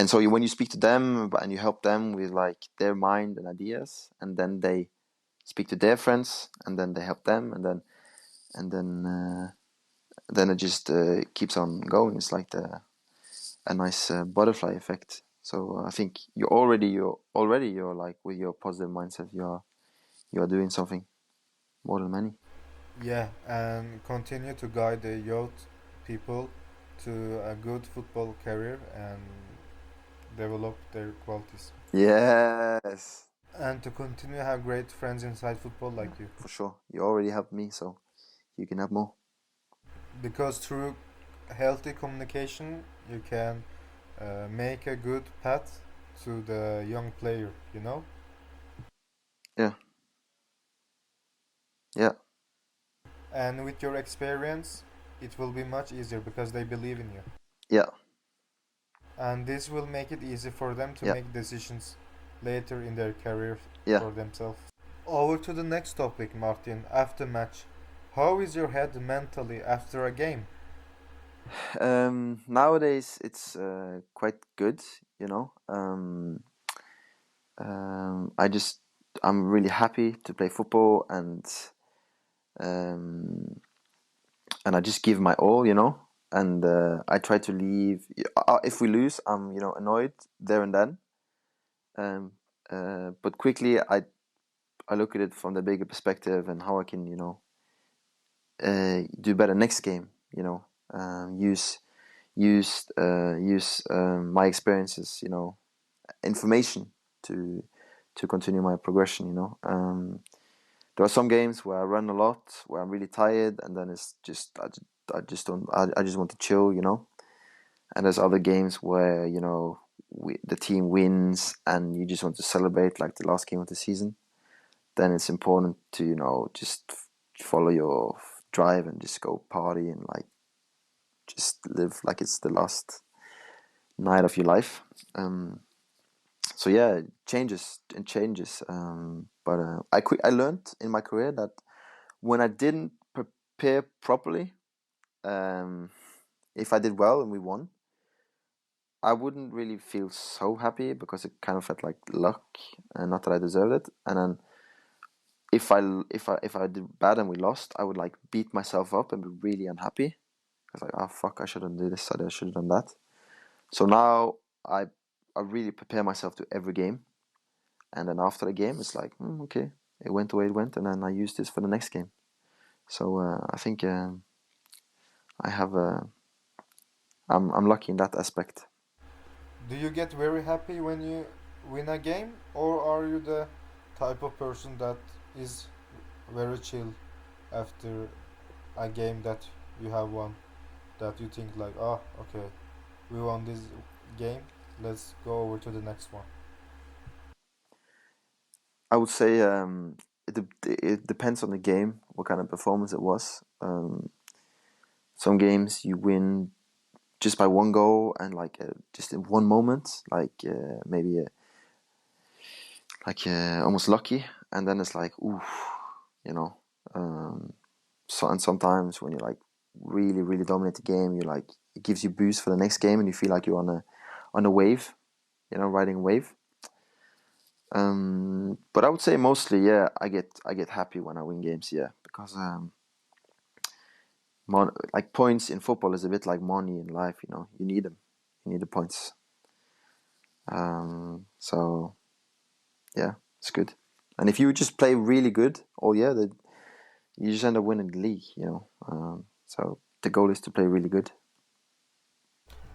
so when you speak to them and you help them with like their mind and ideas, and then they speak to their friends, and then they help them, and then it just keeps on going. It's like a nice butterfly effect. So I think you're like, with your positive mindset, you are doing something more than many. Yeah, and continue to guide the youth people to a good football career and develop their qualities. Yes. And to continue to have great friends inside football Yeah, like you. for sure. You already helped me, so you can have more. Because through healthy communication, you can make a good path to the young player, you know? Yeah. Yeah. And with your experience, it will be much easier because they believe in you. Yeah. And this will make it easy for them to Yeah. make decisions later in their career Yeah. for themselves. Over to the next topic, Martin. After match, how is your head mentally after a game? Nowadays it's quite good, I just I'm really happy to play football, um, and I just give my all, and I try to leave. If we lose, I'm annoyed there and then, um, but quickly I look at it from the bigger perspective and how I can do better next game. Use my experiences, information to continue my progression. There are some games where I run a lot, where I'm really tired, and then it's just I just don't I just want to chill. And there's other games where the team wins and you just want to celebrate, like the last game of the season. Then it's important to just follow your drive and just go party and like just live like it's the last night of your life. So yeah, it changes. But I learned in my career that when I didn't prepare properly, um, if I did well and we won, I wouldn't really feel so happy because it kind of felt like luck, and not that I deserved it. And then if I did bad and we lost, I would like beat myself up and be really unhappy. I was like, oh fuck, I shouldn't do this. I should have done that. So now I really prepare myself to every game, and then after the game, it's like, okay, it went the way it went, and then I use this for the next game. So I think I have I'm lucky in that aspect. Do you get very happy when you win a game, or are you the type of person that is very chill after a game that you have won? That you think like, oh, okay, we won this game, let's go over to the next one. I would say it depends on the game, what kind of performance it was. Some games you win just by one goal and like just in one moment, like maybe almost lucky, and then it's like ooh, you know. Um, and sometimes when you like really dominate the game, you like it gives you boost for the next game, and you feel like you're on a wave, riding a wave. But I would say mostly, yeah, I get happy when I win games, yeah, because like points in football is a bit like money in life, you know. You need them, you need the points. So yeah, it's good. And if you just play really good all year, then you just end up winning the league, you know. So the goal is to play really good.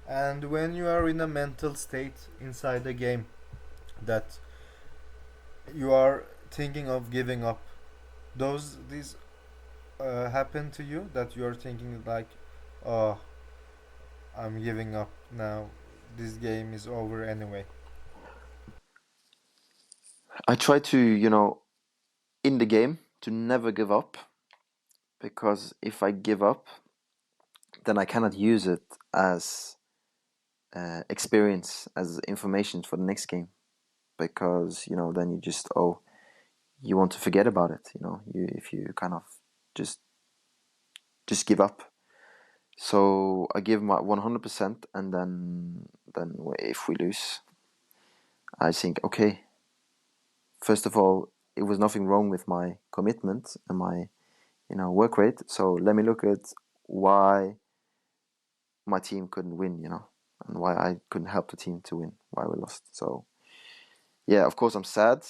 And when you are in a mental state inside the game that you are thinking of giving up, those these happen to you that you are thinking like, oh, I'm giving up now. This game is over anyway. I try to, you know, in the game to never give up, because if I give up, then I cannot use it as experience, as information for the next game, because you know then you just, oh, you want to forget about it, you know, you if you kind of just give up. So I give my 100%, and then if we lose, I think, okay, first of all, it was nothing wrong with my commitment and my, you know, work rate. So let me look at why my team couldn't win, you know, and why I couldn't help the team to win, why we lost. So yeah, of course I'm sad,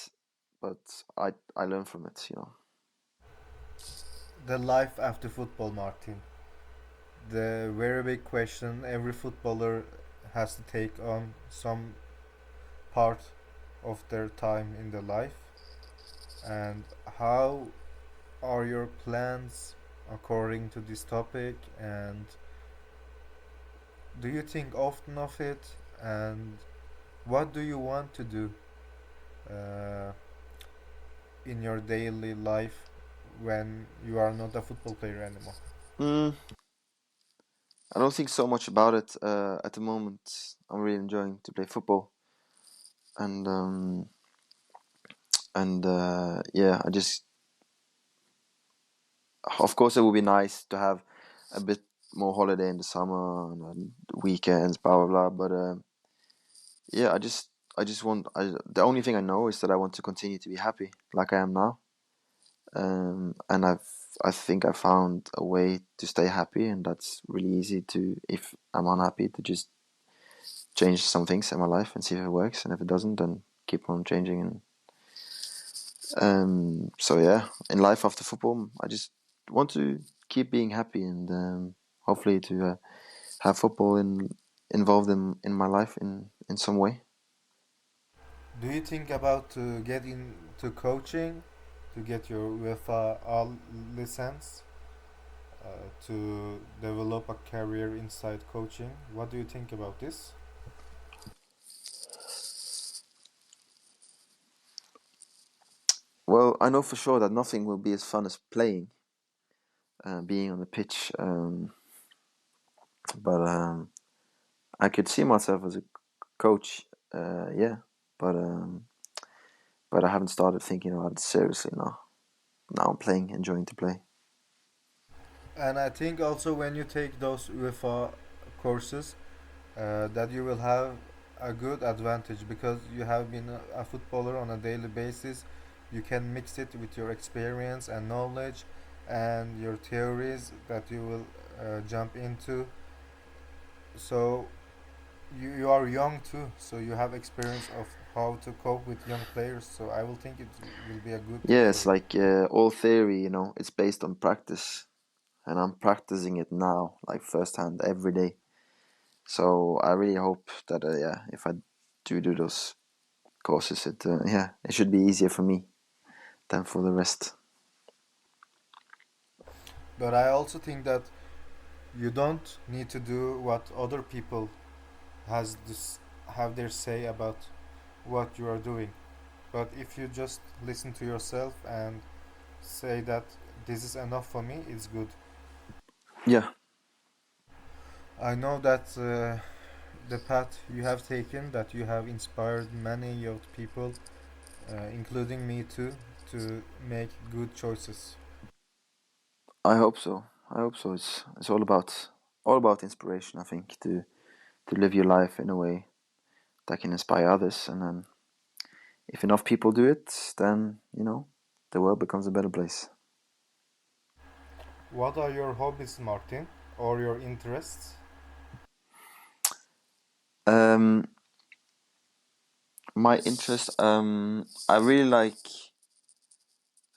but I learn from it, you know. The life after football, Martin. The very big question every footballer has to take on some part of their time in the life. And how are your plans according to this topic? And do you think often of it? And what do you want to do uh, in your daily life when you are not a football player anymore? Mm, I don't think so much about it at the moment. I'm really enjoying to play football, and yeah, I just, of course, it would be nice to have a bit more holiday in the summer and weekends, blah blah blah. But yeah, I just want. The only thing I know is that I want to continue to be happy, like I am now. And I think I found a way to stay happy, and that's really easy to. If I'm unhappy, to just change some things in my life and see if it works, and if it doesn't, then keep on changing. And so yeah, in life after football, I just want to keep being happy, and hopefully to have football involved in my life in some way. Do you think about to get into coaching to get your UEFA all license to develop a career inside coaching? What do you think about this? Well, I know for sure that nothing will be as fun as playing, being on the pitch. But I could see myself as a coach. Yeah, but I haven't started thinking about it seriously now. Now I'm playing, enjoying to play. And I think also when you take those UEFA courses, that you will have a good advantage because you have been a footballer on a daily basis. You can mix it with your experience and knowledge and your theories that you will jump into. So you are young too, so you have experience of how to cope with young players. So I will think it will be a good thing Yeah, for it's you. like all theory, you know, it's based on practice, and I'm practicing it now, like firsthand, every day. So I really hope that yeah, if I do those courses, it should be easier for me than for the rest. But I also think that you don't need to do what other people has this have their say about what you are doing. But if you just listen to yourself and say that this is enough for me, it's good. Yeah, I know that the path you have taken, that you have inspired many young people, including me too, to make good choices. I hope so. I hope so. It's all about inspiration. I think to live your life in a way that can inspire others, and then if enough people do it, then the world becomes a better place. What are your hobbies, Martin, or your interests? Um, my interest, I really like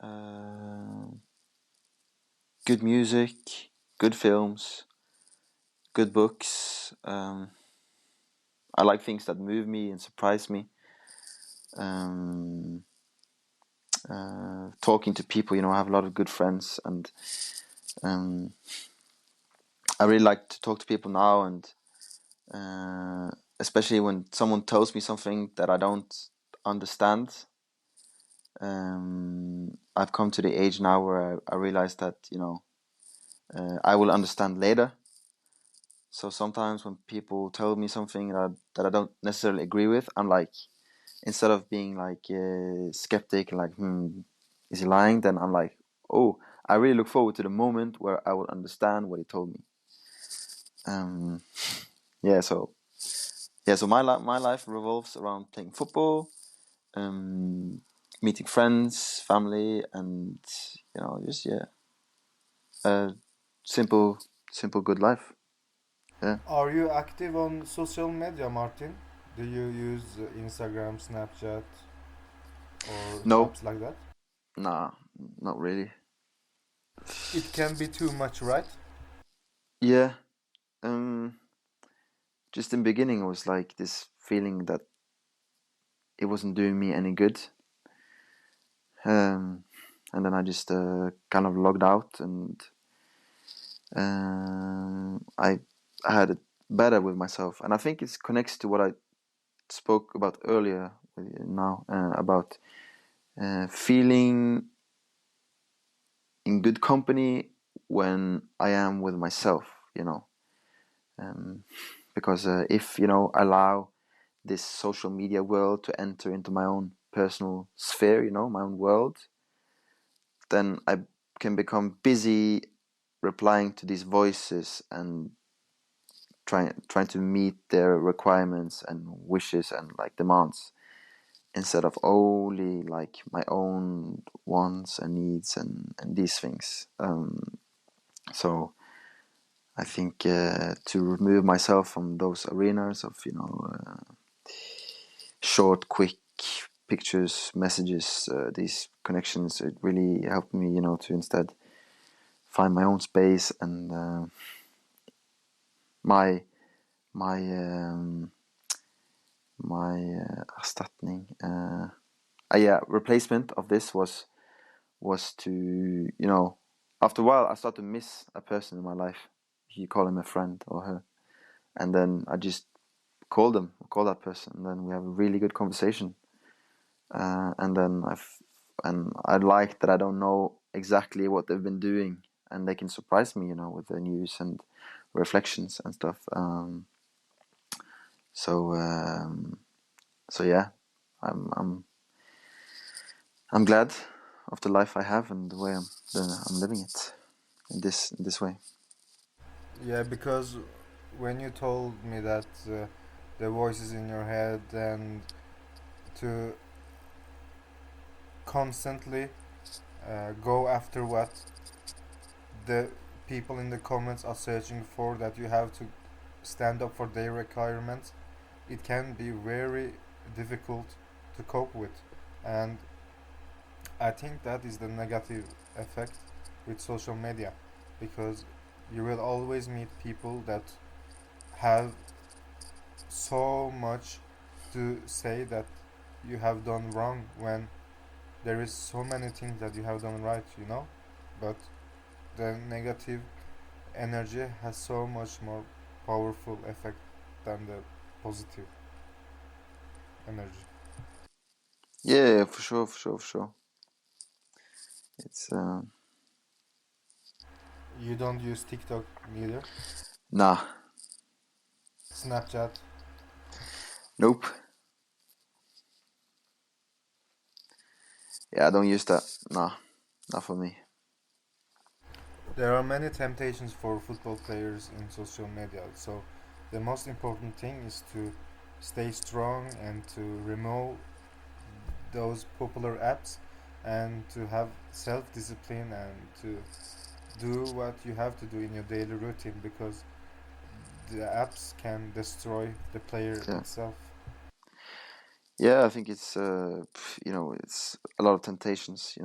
uh, good music, good films, good books. I like things that move me and surprise me. Um, Talking to people, I have a lot of good friends, and um, I really like to talk to people now, and uh, especially when someone tells me something that I don't understand. I've come to the age now where I realize that I will understand later. So sometimes when people tell me something that I don't necessarily agree with, I'm like, instead of being like skeptic, like, is he lying? Then I'm like, oh, I really look forward to the moment where I will understand what he told me. Um, yeah, so my life revolves around playing football, um, meeting friends, family, and just a simple, simple good life. Yeah. Are you active on social media, Martin? Do you use Instagram, Snapchat, or No, apps like that? nah, not really. It can be too much, right? Yeah. Um, just in the beginning, it was like this feeling that it wasn't doing me any good. And then I just kind of logged out, and I had it better with myself. And I think it connects to what I spoke about earlier with you now, about feeling in good company when I am with myself, um, because if allow this social media world to enter into my own personal sphere, my own world, then I can become busy replying to these voices and trying to meet their requirements and wishes and like demands, instead of only like my own wants and needs and these things. So I think to remove myself from those arenas of short, quick pictures, messages, these connections, it really helped me, to instead find my own space and my my my erstatning. Yeah, replacement of this was to after a while I started to miss a person in my life. You call him a friend or her, and then I just call that person, and then we have a really good conversation. And then I like that I don't know exactly what they've been doing, and they can surprise me, with their news and reflections and stuff. So so yeah, I'm I'm I'm glad of the life I have and the way I'm living it in this way. Yeah, because when you told me that the voices in your head and to constantly go after what the people in the comments are searching for, that you have to stand up for their requirements, it can be very difficult to cope with. And I think that is the negative effect with social media, because you will always meet people that have so much to say that you have done wrong, when there is so many things that you have done right. But the negative energy has so much more powerful effect than the positive energy. Yeah, for sure, for sure, for sure. It's You don't use TikTok neither? nah, Snapchat? nope. Yeah, I don't use that. Nah, not for me. There are many temptations for football players in social media, so the most important thing is to stay strong and to remove those popular apps and to have self discipline and to do what you have to do in your daily routine because the apps can destroy the player Yeah. itself. Yeah, I think it's it's a lot of temptations,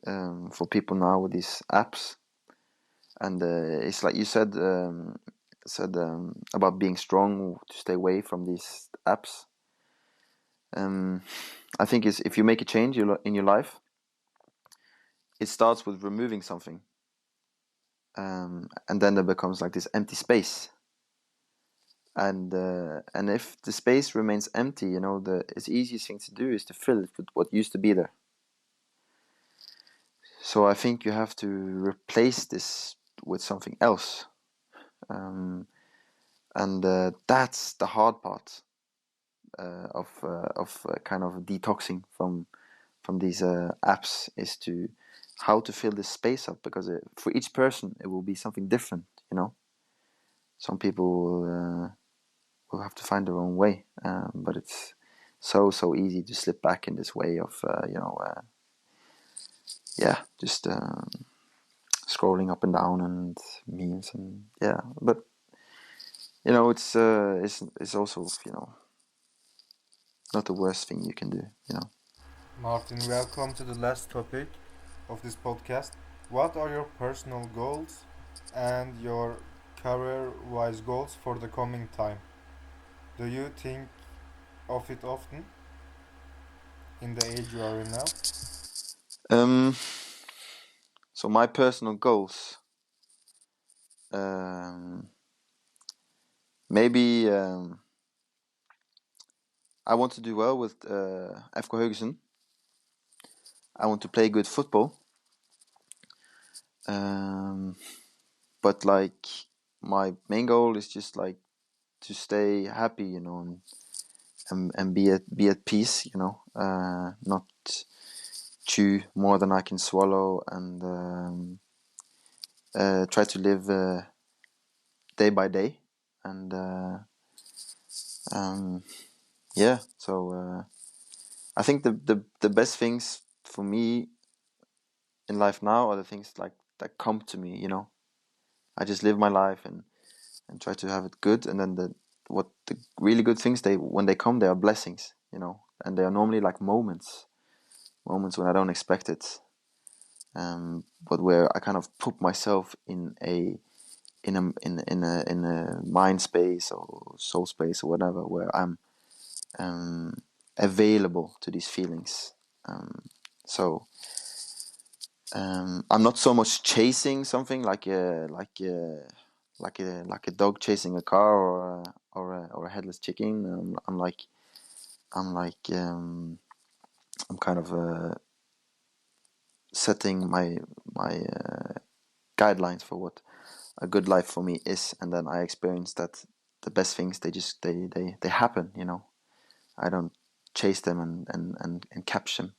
for people now with these apps, and it's like you said about being strong to stay away from these apps. Um, I think is if you make a change in your life, it starts with removing something, and then there becomes like this empty space. And if the space remains empty, the it's easiest thing to do is to fill it with what used to be there. So I think you have to replace this with something else, um, and that's the hard part of kind of detoxing from these apps, is to how to fill this space up, because for each person it will be something different. Some people will have to find their own way, but it's so easy to slip back in this way of yeah, just scrolling up and down and memes, and yeah, but it's also not the worst thing you can do. Martin, welcome to the last topic of this podcast. What are your personal goals and your career wise goals for the coming time? Do you think of it often in the age you are in now? um so my personal goals, um maybe I want to do well with FK Haugesund. I want to play good football, um but like my main goal is just like to stay happy, and be at peace, not chew more than I can swallow, and try to live day by day, and um, yeah. So I think the best things for me in life now are the things like that come to me. I just live my life and try to have it good, and then the really good things, they when they come, they are blessings, and they are normally like moments when I don't expect it, but where I kind of put myself in a mind space or soul space or whatever, where I'm um, available to these feelings. So I'm not so much chasing something like a dog chasing a car, or a headless chicken. I'm kind of setting my guidelines for what a good life for me is, and then I experience that the best things, they happen. I don't chase them and capture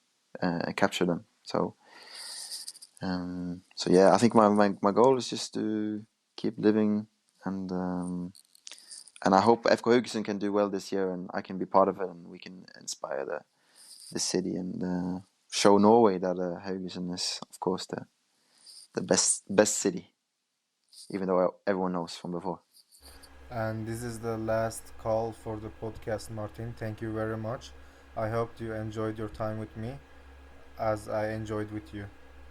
them. So yeah, I think my goal is just to keep living, and I hope FK Haugesund can do well this year, and I can be part of it, and we can inspire the city, and show Norway that Haugesund is, of course, the best city, even though everyone knows from before. And this is the last call for the podcast, Martin. Thank you very much. I hope you enjoyed your time with me as I enjoyed with you.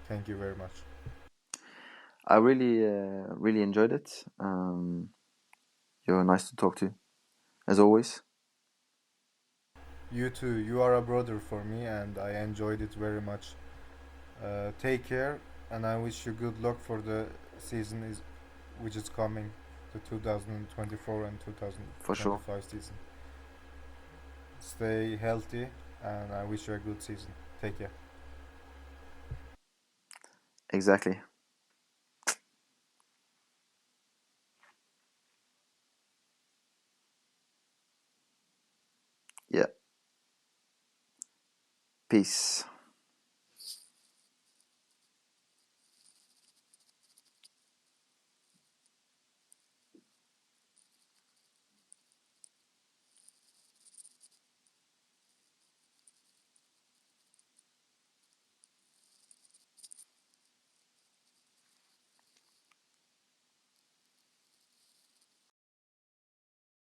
Thank you very much. I really enjoyed it. You're nice to talk to, as always. You too. You are a brother for me, and I enjoyed it very much. Take care, and I wish you good luck for the season which is coming, the 2024 and For sure. 2025 season. Stay healthy, and I wish you a good season. Take care. Exactly. Yeah. Peace.